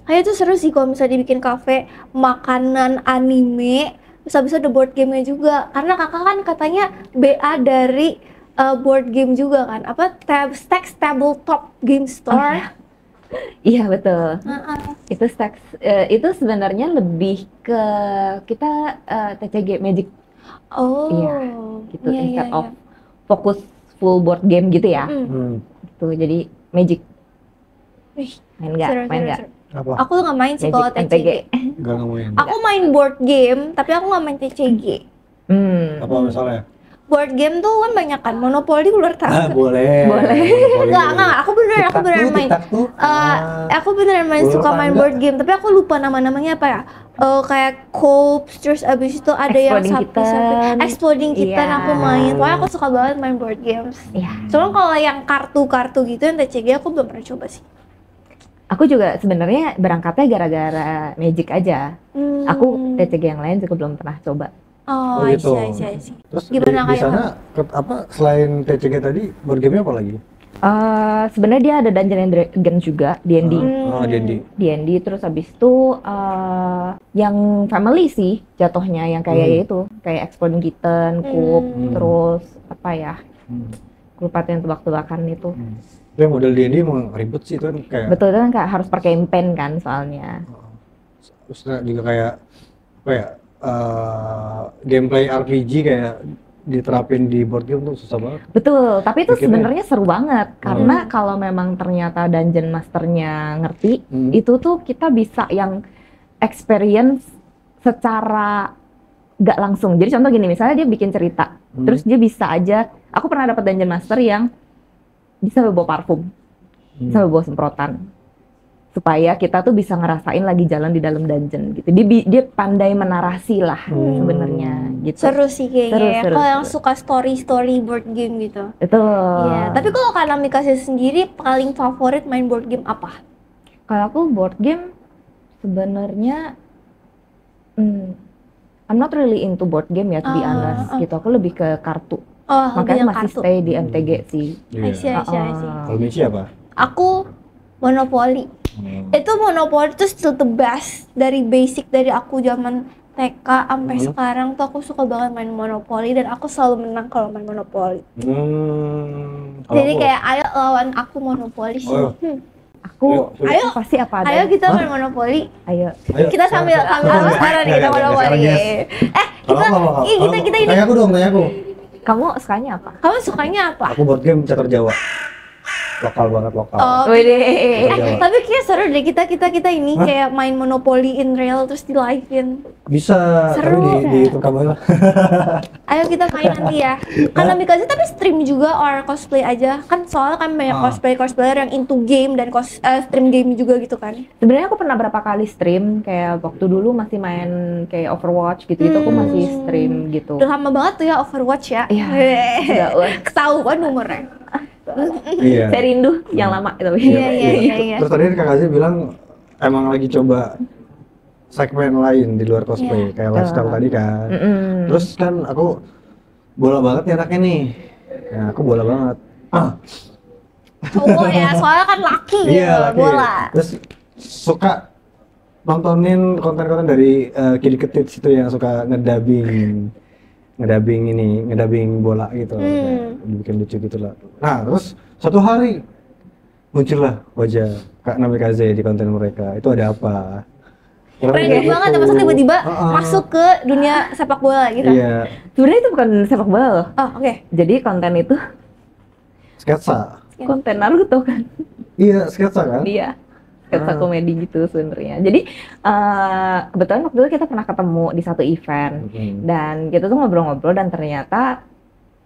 Kayak itu seru sih kalau misalnya dibikin kafe makanan anime, terus habis itu ada board game-nya juga. Karena kakak kan katanya BA dari board game juga kan. Apa Stacks Tabletop Game Store. Iya betul. Itu Stacks itu sebenarnya lebih ke kita TCG Magic. Gitu instead of fokus full board game gitu ya. Gitu, jadi Magic. Main nggak? Apa? Aku tuh nggak main sih kalau TCG. Nggak main. Aku main board game, tapi aku nggak main TCG. Apa misalnya? Board game tuh kan banyak kan, Monopoly luar tahu. Boleh. Nggak, aku beneran main. Aku beneran suka main board game, tapi aku lupa nama-namanya apa ya. Kayak Cops, terus abis itu ada yang Exploding Kitten aku main. Pokoknya aku suka banget main board games. Cuma kalau yang kartu-kartu gitu yang TCG aku belum pernah coba sih. Aku juga sebenarnya berangkatnya gara-gara Magic aja. Aku TCG yang lain juga belum pernah coba. Oh gitu. Iya. Terus gimana di sana apa selain TCG tadi board game apa lagi? Sebenarnya dia ada Dungeons and Dragons juga, D&D. D&D terus habis itu yang family sih jatuhnya, yang kayak itu, kayak Exploding Kitten, Coop, terus apa ya? Lupa yang tebak-tebakan itu. Yang model D&D emang ribet sih itu kan kayak. Betul, itu kan kayak harus pakai pen kan soalnya. Terus juga kayak apa ya? Gameplay RPG kayak diterapin di board game tuh susah banget. Betul, tapi itu sebenarnya seru banget karena kalau memang ternyata dungeon masternya ngerti, itu tuh kita bisa yang experience secara nggak langsung. Jadi contoh gini, misalnya dia bikin cerita, terus dia bisa aja, aku pernah dapat dungeon master yang bisa bawa parfum, bisa bawa semprotan, supaya kita tuh bisa ngerasain lagi jalan di dalam dungeon gitu. Dia pandai menarasi lah sebenarnya gitu. Seru sih kayaknya. Kalau yang suka story board game gitu. Itu. Iya. Tapi kalau Kak Namikasi sendiri paling favorit main board game apa? Kalau aku board game sebenarnya I'm not really into board game ya, to be honest gitu. Aku lebih ke kartu. Makanya masih stay di MTG sih. I see. Kalau Michi apa? Aku Monopoly. Itu Monopoly itu still the best, dari basic dari aku zaman TK sampai sekarang tuh aku suka banget main Monopoly dan aku selalu menang kalau main Monopoly. Jadi kayak ayo lawan aku Monopoly. Ayo pasti apa ada. Ayo kita main monopoli. Ayo. Kita sambil sekarang nih kita monopoli. Kita ini. Tanya aku. Kamu sukanya apa? Kamu sukanya apa? Aku board game catur Jawa. Lokal banget. Oh, tapi kayak seru deh kita ini kayak main monopoli in real terus di live-in. Bisa, seru tapi di YouTube kamu lah. Ayo kita main nanti ya. Kan Namikaze tapi stream juga or cosplay aja. Kan soalnya kan banyak cosplayer yang into game dan stream game juga gitu kan. Sebenarnya aku pernah berapa kali stream kayak waktu dulu masih main kayak Overwatch gitu aku masih stream gitu. Udah lama banget tuh ya Overwatch ya. Iya. Ketahuan umurnya. Iya. Saya rindu yang lama itu. Iya. Terus tadi Kak Kazi bilang emang lagi coba segmen lain di luar cosplay kayak lifestyle tadi kan. Terus kan aku bola banget nih anaknya nih. Ya, aku bola banget. Cowok ya, soalnya kan laki gitu, bola. Terus suka nontonin konten-konten dari Kid Ketits itu yang suka ngedabing bola gitu, kayak bikin lucu gitu lah. Nah terus suatu hari muncullah wajah Kak Namikaze di konten mereka. Itu ada apa? Keren banget ya, masa tiba-tiba masuk ke dunia sepak bola gitu. Iya. Sebenarnya itu bukan sepak bola loh. Oh oke. Jadi konten itu Sketsa. konten Naruto kan. Iya sketsa kan? Iya. Sketsa komedi gitu sebenarnya. Jadi kebetulan waktu itu kita pernah ketemu di satu event dan kita tuh ngobrol-ngobrol dan ternyata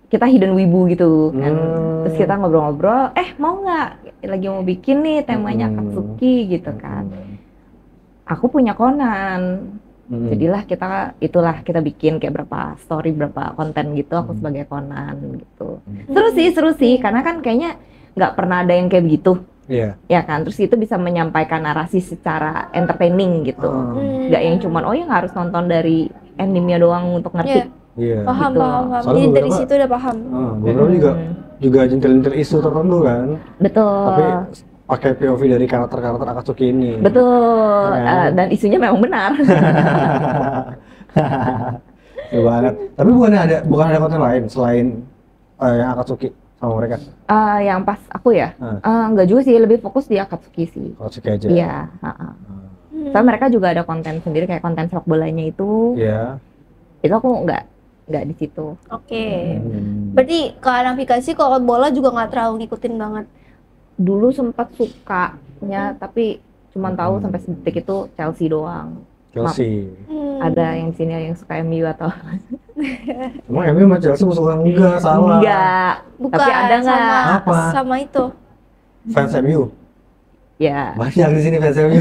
kita hidden wibu gitu kan. Terus kita ngobrol-ngobrol, mau nggak lagi mau bikin nih temanya Akatsuki gitu kan. Aku punya Conan. Jadilah kita bikin kayak berapa story, berapa konten gitu aku sebagai Conan gitu. Seru sih karena kan kayaknya nggak pernah ada yang kayak begitu. Iya. Ya kan, terus itu bisa menyampaikan narasi secara entertaining gitu. Nggak yang cuman yang harus nonton dari anime doang untuk ngerti. Iya. Paham. Gitu. Jadi dari situ udah paham. Beberapa juga jentil-jentil isu tertentu kan. Betul. Tapi pakai POV dari karakter-karakter Akatsuki ini. Betul. Dan isunya memang benar. Seru banget. Tapi bukan ada konten lain selain yang Akatsuki sama mereka. Yang pas aku ya, enggak juga sih, lebih fokus di Akatsuki sih. Akatsuki aja. Iya. Soalnya mereka juga ada konten sendiri kayak konten sepak bolanya itu. Iya. Itu aku nggak di situ. Oke. Berarti kalau Namikaze kalau bola juga nggak terlalu ngikutin banget. Dulu sempat sukanya, tapi cuma tahu sampai sedetik itu Chelsea doang. Chelsea. Ada yang sini yang suka MU atau? Emang MU sama Chelsea musuhan? Enggak, salah. Enggak. Bukan, tapi ada nggak? Apa? Sama itu. Fans MU? Ya. Banyak di sini fans MU.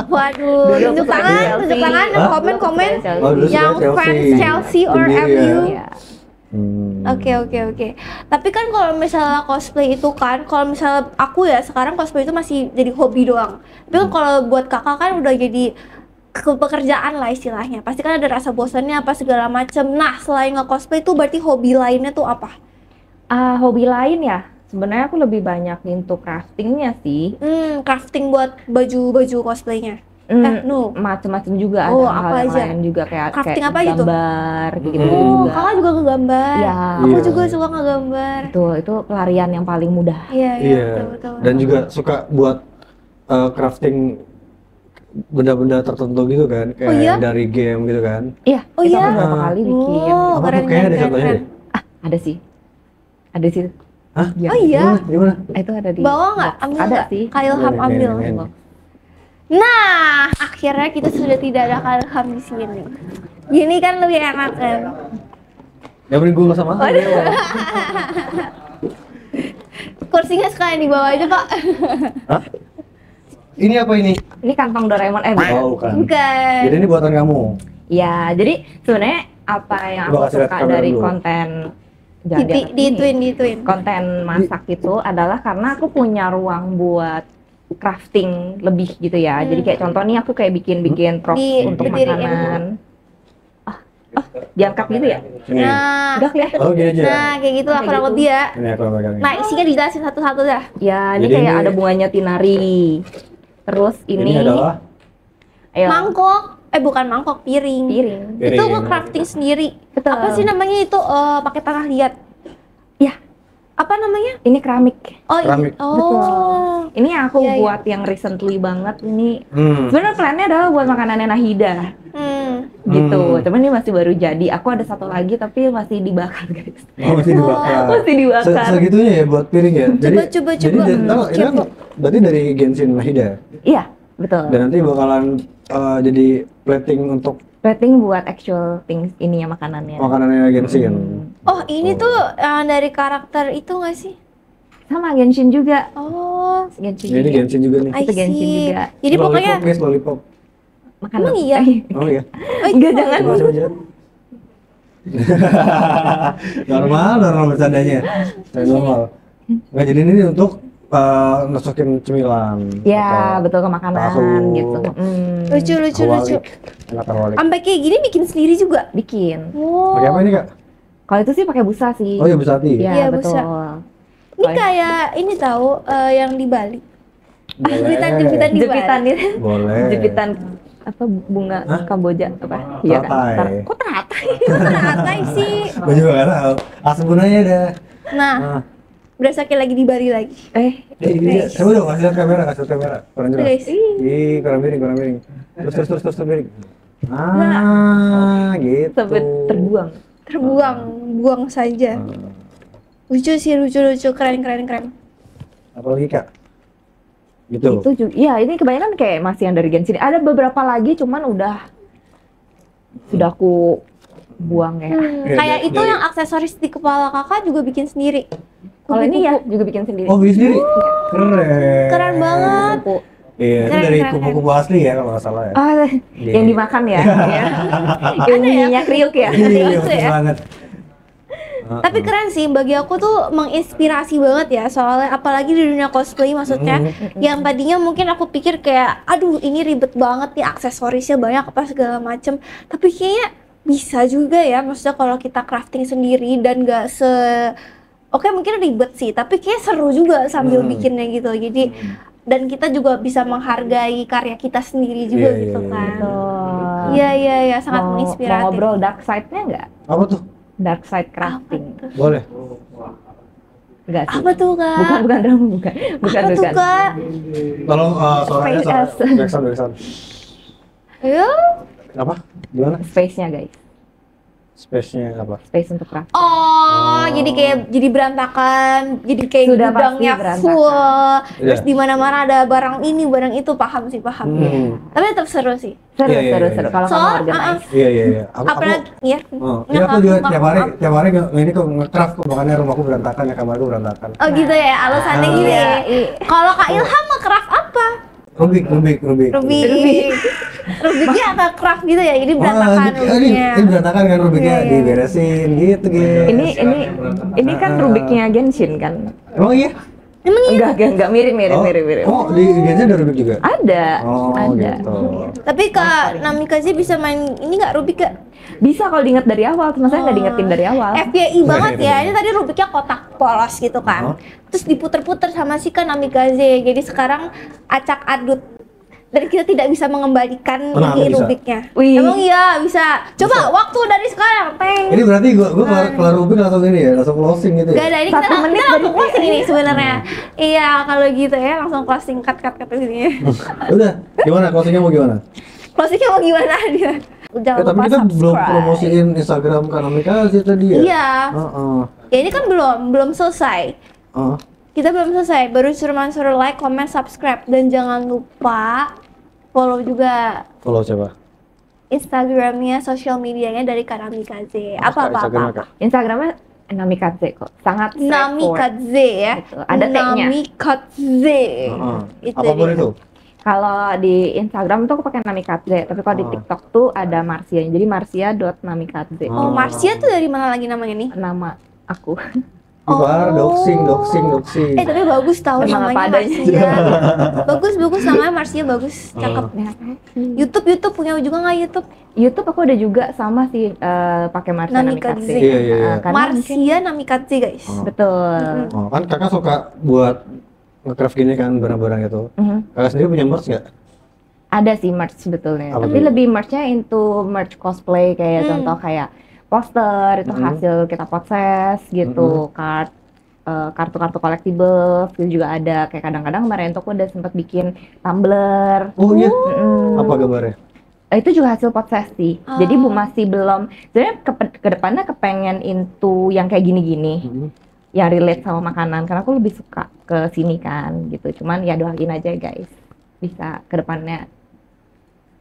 Waduh, tunjuk tangan, komen yang fans Chelsea or MU. Ya. Oke. Tapi kan kalau misalnya cosplay itu kan, kalau misalnya aku ya sekarang cosplay itu masih jadi hobi doang. Tapi kan kalau buat kakak kan udah jadi pekerjaan lah istilahnya. Pasti kan ada rasa bosannya apa segala macem. Nah selain nge-cosplay itu berarti hobi lainnya tuh apa? Hobi lain ya? Sebenarnya aku lebih banyak into craftingnya sih. Crafting buat baju cosplaynya. Macem-macem juga ada hal apa aja? lain juga kayak Crafting apa gitu? Gambar gitu juga. Kakak juga ngegambar. Iya. Aku juga suka ngegambar. Itu pelarian yang paling mudah. Iya. Betul. Dan juga suka buat crafting benda-benda tertentu gitu kan, kayak dari game gitu kan. Iya. Oh iya. Beberapa kali bikin. Apa tuh kayaknya ada contohnya deh. Ada sih. Ada sih. Hah? Ya. Oh iya. Gimana? Itu ada di. Bawa nggak? Ambil ada nggak? sih. Kak Ilham ambil. Nah, akhirnya kita sudah tidak ada Kak Ilham di sini. Gini kan lebih enak kan? Ya mending gue sama. Kursinya sekalian di bawah aja Pak. Hah? Ini apa ini? Ini kantong Doraemon bukan. Bukan. Jadi ini buatan kamu. Ya, jadi sebenarnya apa yang aku suka dari konten dituin. Konten masak itu adalah karena aku punya ruang buat crafting lebih gitu ya. Jadi kayak contoh nih aku kayak bikin props untuk makanan. Diangkat gitu ya? Nah, udah kelihatan. Gini aja. Nah, kayak gitu lah kurang lebih ya. Ini aku pegang. Nah, isinya dijelasin satu-satu dah. Ya, ini Jadi kayak ini ada bunganya Tinari. Terus ini adalah mangkok. Bukan mangkok, piring. Itu nge-crafting sendiri. Betul. Apa sih namanya itu pakai tanah liat? Ya. Apa namanya? Ini keramik. Oh, Keramik. Oh. Ini yang aku Iya, iya. buat yang recently banget ini. Sebenarnya plannya adalah buat makanannya Nahida. Gitu. Cuman ini masih baru jadi. Aku ada satu lagi tapi masih dibakar, guys. Oh, masih dibakar. Masih dibakar. Segitunya ya buat piring ya. Coba. Jadi ini kan berarti dari Genshin Nahida. Iya, betul. Dan nanti bakalan jadi plating untuk Plating buat actual things ininya makanannya. makanannya Genshin. Oh, ini tuh dari karakter itu nggak sih? Sama Genshin juga. Oh, Genshin Ya, ini juga. Genshin juga nih. I Itu Genshin see. juga. Jadi pokoknya Lollipop, guys, lollipop. Makan Emang apa? iya? Oh iya. Enggak, jangan. Coba aja. normal bercandanya. Normal. Nggak, jadi ini untuk nesokin cemilan. Ya, atau betul, ke makanan tahu, gitu. lucu. hawalik. Enak hawalik. Sampai kayak gini bikin sendiri juga. Bikin. Wow. Pakai apa ini, Kak? Kalau itu sih pakai busa sih. Oh ya, Busati. Iya, Iya, betul. busa. Ini kayak ini tahu yang di Bali. Boleh. Jepitan-jepitan di Jepitan Bali. itu. Boleh. Jepitan apa bunga Kamboja apa? Iya kan? Teratai. Kok teratai? Teratai sih. Gue juga nggak tahu. Asbun aja dah. Nah, berasa kayak lagi di Bali lagi. Ini dia. Coba dong, kasih lihat kamera, kurang jelas. Guys. Ih, kurang miring. Terus miring. Gitu. Sampai terbuang. Buang saja. Lucu sih, lucu, keren. Apa lagi, Kak? Gitu. Itu juga. Iya, ini kebanyakan kayak masih yang dari Genshin. Ada beberapa lagi cuman sudah aku buang ya. Kayak itu yang aksesoris di kepala kakak juga bikin sendiri. Kalau ini ya Kupu-kupu. juga bikin sendiri. Oh, bikin sendiri? Keren. Keren banget. Kupu. Iya, itu Keren, dari keren, kupu-kupu asli ya kalau nggak salah ya. Yang dimakan ya. Ya. Yang minyak kriuk ya. Iya, itu betul ya. banget. Tapi keren sih, bagi aku tuh menginspirasi banget ya, soalnya apalagi di dunia cosplay maksudnya, yang tadinya mungkin aku pikir kayak, aduh ini ribet banget nih, aksesorisnya banyak apa segala macem, tapi kayaknya bisa juga ya, maksudnya kalau kita crafting sendiri dan gak oke mungkin ribet sih, tapi kayak seru juga sambil bikinnya gitu, jadi dan kita juga bisa menghargai karya kita sendiri juga Iya, gitu iya, kan. iya. Iya, sangat Mau menginspiratif. ngobrol dark side-nya nggak? Apa tuh? Dark side crafting. Boleh. Enggak sih. Apa tuh kak? Bukan drama, bukan. Apa tuh kak? Tolong suaranya backsound. Ayo. Apa? Gimana? Space-nya guys. Space-nya apa? Space untuk crafting. Oh, jadi berantakan, jadi kayak Sudah gudangnya pasti berantakan. full. Terus Iya. di mana-mana ada barang ini, barang itu, paham. Tapi tetap seru sih. Seru, Iya, iya, seru, iya. seru. Kalau kamu Soal, organize. Iya. Apalagi ya. Iya, aku juga tiap hari ini kok nge-craft kok, makanya rumahku berantakan ya, kamarku berantakan. Oh gitu ya, alasannya gitu ya. Iya. Kalau Kak Ilham mau craft apa? Rubik. Rubiknya apa craft gitu ya, jadi berantakan Rubiknya. Ini berantakan kan Rubiknya, Iya. diberesin gitu. Ini kan Rubiknya Genshin kan? Emang iya? Enggak mirip. Oh, di Genshin ada Rubik juga? Ada. Oh, ada. gitu. Tapi Kak Namikaze bisa main ini nggak Rubik gak? Bisa kalau diingat dari awal, cuma saya nggak diingetin dari awal. FBI banget ya, ini tadi Rubiknya kotak polos gitu kan. Terus diputer-puter sama si Kak Namikaze, jadi sekarang acak adut. Dan kita tidak bisa mengembalikan Kenapa ini bisa? Rubiknya. Wih. Emang iya bisa. Coba waktu dari sekarang, teng. Ini berarti gua kelar Rubik langsung ini ya, langsung closing gitu Gak ya? ada, ini 1 menit kita langsung jadi closing ini sebenarnya. Iya, kalau gitu ya langsung closing cut begini. Udah, gimana closingnya mau gimana? Closingnya mau gimana dia? Jangan Tapi lupa kita belum subscribe. promosiin Instagram Kanamikaze tadi ya? Iya. Ya ini kan belum selesai. Kita belum selesai, baru suruh like, comment, subscribe, dan jangan lupa follow juga Follow siapa? Instagramnya, sosial medianya dari Kanamikaze. Apa. Instagramnya Namikaze kok. Sangat straightforward. Namikaze ya. Gitu. Ada tag-nya. Namikaze. Apapun dia. itu. Kalau di Instagram tuh aku pakai Namikaze, tapi kalau di TikTok tuh ada Marsia. Jadi marsia.namikaze. Oh, Marsia tuh dari mana lagi namanya nih? Nama aku. Bar, doxing. Tapi bagus tahu Emang namanya apa adanya. Marsia. bagus namanya Marsia bagus, cakep. YouTube punya juga nggak YouTube? YouTube aku ada juga sama sih pakai Marsia Namikaze. Namikaze. Iya. Karena Marsia Namikaze guys. betul. Oh, kan kakak suka buat nge-craft gini kan barang-barang itu. Kakak sendiri punya merch nggak? Ada sih merch sebetulnya. Apa Tapi tuh? lebih merchnya into merch cosplay kayak contoh kayak poster itu hasil kita proses gitu, card. kartu-kartu collectible, itu juga ada. Kayak kadang-kadang kemarin tuh aku udah sempat bikin tumbler. Oh iya? Apa gambarnya? Itu juga hasil pot sesi. Jadi masih belum. Sebenarnya ke depannya kepengen into yang kayak gini-gini, yang relate sama makanan. Karena aku lebih suka ke sini kan, gitu. Cuman ya doain aja guys, bisa ke depannya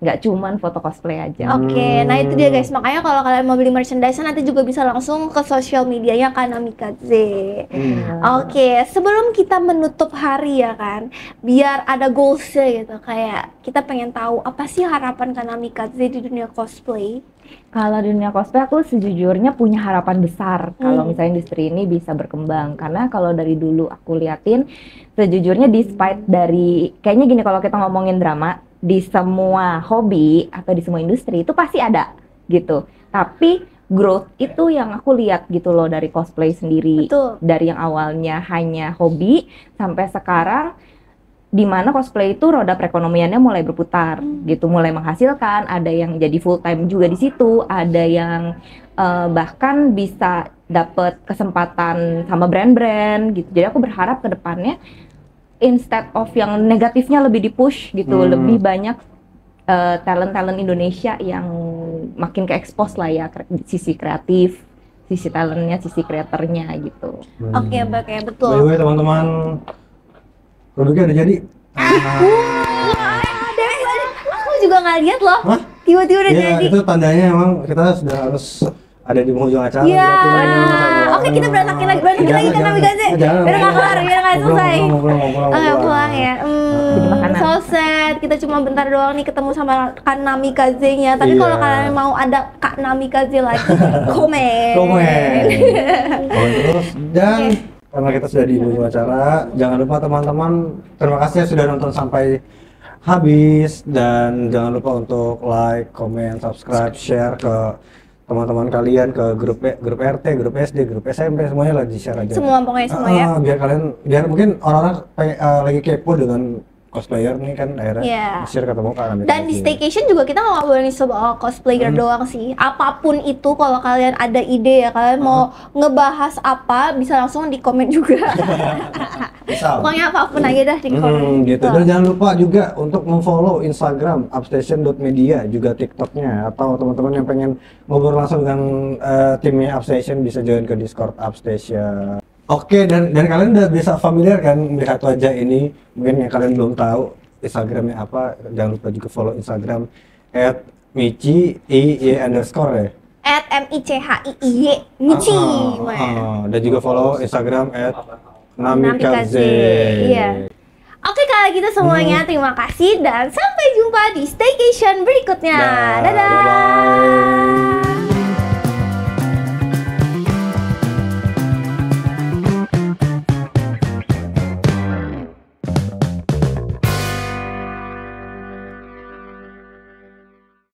nggak cuman foto cosplay aja. Oke, nah itu dia guys. Makanya kalau kalian mau beli merchandise nanti juga bisa langsung ke sosial medianya Kanamikaze. Oke, sebelum kita menutup hari ya kan, biar ada goalsnya gitu. Kayak kita pengen tahu apa sih harapan Kanamikaze di dunia cosplay. Kalau di dunia cosplay aku sejujurnya punya harapan besar kalau misalnya industri ini bisa berkembang. Karena kalau dari dulu aku liatin, sejujurnya despite dari, kayaknya gini, kalau kita ngomongin drama, di semua hobi atau di semua industri itu pasti ada gitu. Tapi growth itu yang aku lihat gitu loh dari cosplay sendiri. Betul. Dari yang awalnya hanya hobi sampai sekarang di mana cosplay itu roda perekonomiannya mulai berputar gitu, mulai menghasilkan, ada yang jadi full time juga di situ, ada yang bahkan bisa dapat kesempatan sama brand-brand gitu. Jadi aku berharap ke depannya instead of yang negatifnya lebih di-push gitu, lebih banyak talent-talent Indonesia yang makin ke-expose lah ya, sisi kreatif, sisi talentnya, sisi kreatornya gitu. Oke, betul. By the way teman-teman, produknya udah jadi. Aku juga nggak lihat loh. Tiba-tiba udah jadi. Itu tandanya emang kita sudah harus ada di penghujung acara. Iya. Oke, kita berantakin lagi Kanamikaze. Biar nggak kelar, biar nggak selesai. Oke, pulang ya. So sad. Kita cuma bentar doang nih ketemu sama Kanamikaze-nya. Tapi kalau kalian mau ada Kanamikaze lagi, komen. Terus dan karena kita sudah di ujung acara, jangan lupa teman-teman, terima kasih sudah nonton sampai habis, dan jangan lupa untuk like, comment, subscribe, share ke teman-teman kalian, ke grup RT, grup SD, grup SMP, semuanya lah di-share aja. Semua, pokoknya semua ya. Biar mungkin orang-orang lagi kepo dengan cosplayer nih kan, akhirnya share ketemu kan. Dan di staycation juga kita nggak boleh soal cosplayer doang sih. Apapun itu, kalau kalian ada ide ya, kalian mau ngebahas apa, bisa langsung di komen juga. Pokoknya apapun aja dah di komen. Gitu. Dan jangan lupa juga untuk memfollow Instagram upstation.media, juga TikToknya, atau teman-teman yang pengen ngobrol langsung dengan timnya Upstation bisa join ke Discord Upstation. Oke, dan kalian udah bisa familiar kan melihat wajah ini. Mungkin yang kalian belum tahu Instagramnya apa, jangan lupa juga follow Instagram @michi_i__, @michiiy Michi. Dan juga follow Instagram @namikaze. Iya. Oke, kalau gitu semuanya terima kasih dan sampai jumpa di staycation berikutnya. Dadah. Bye-bye.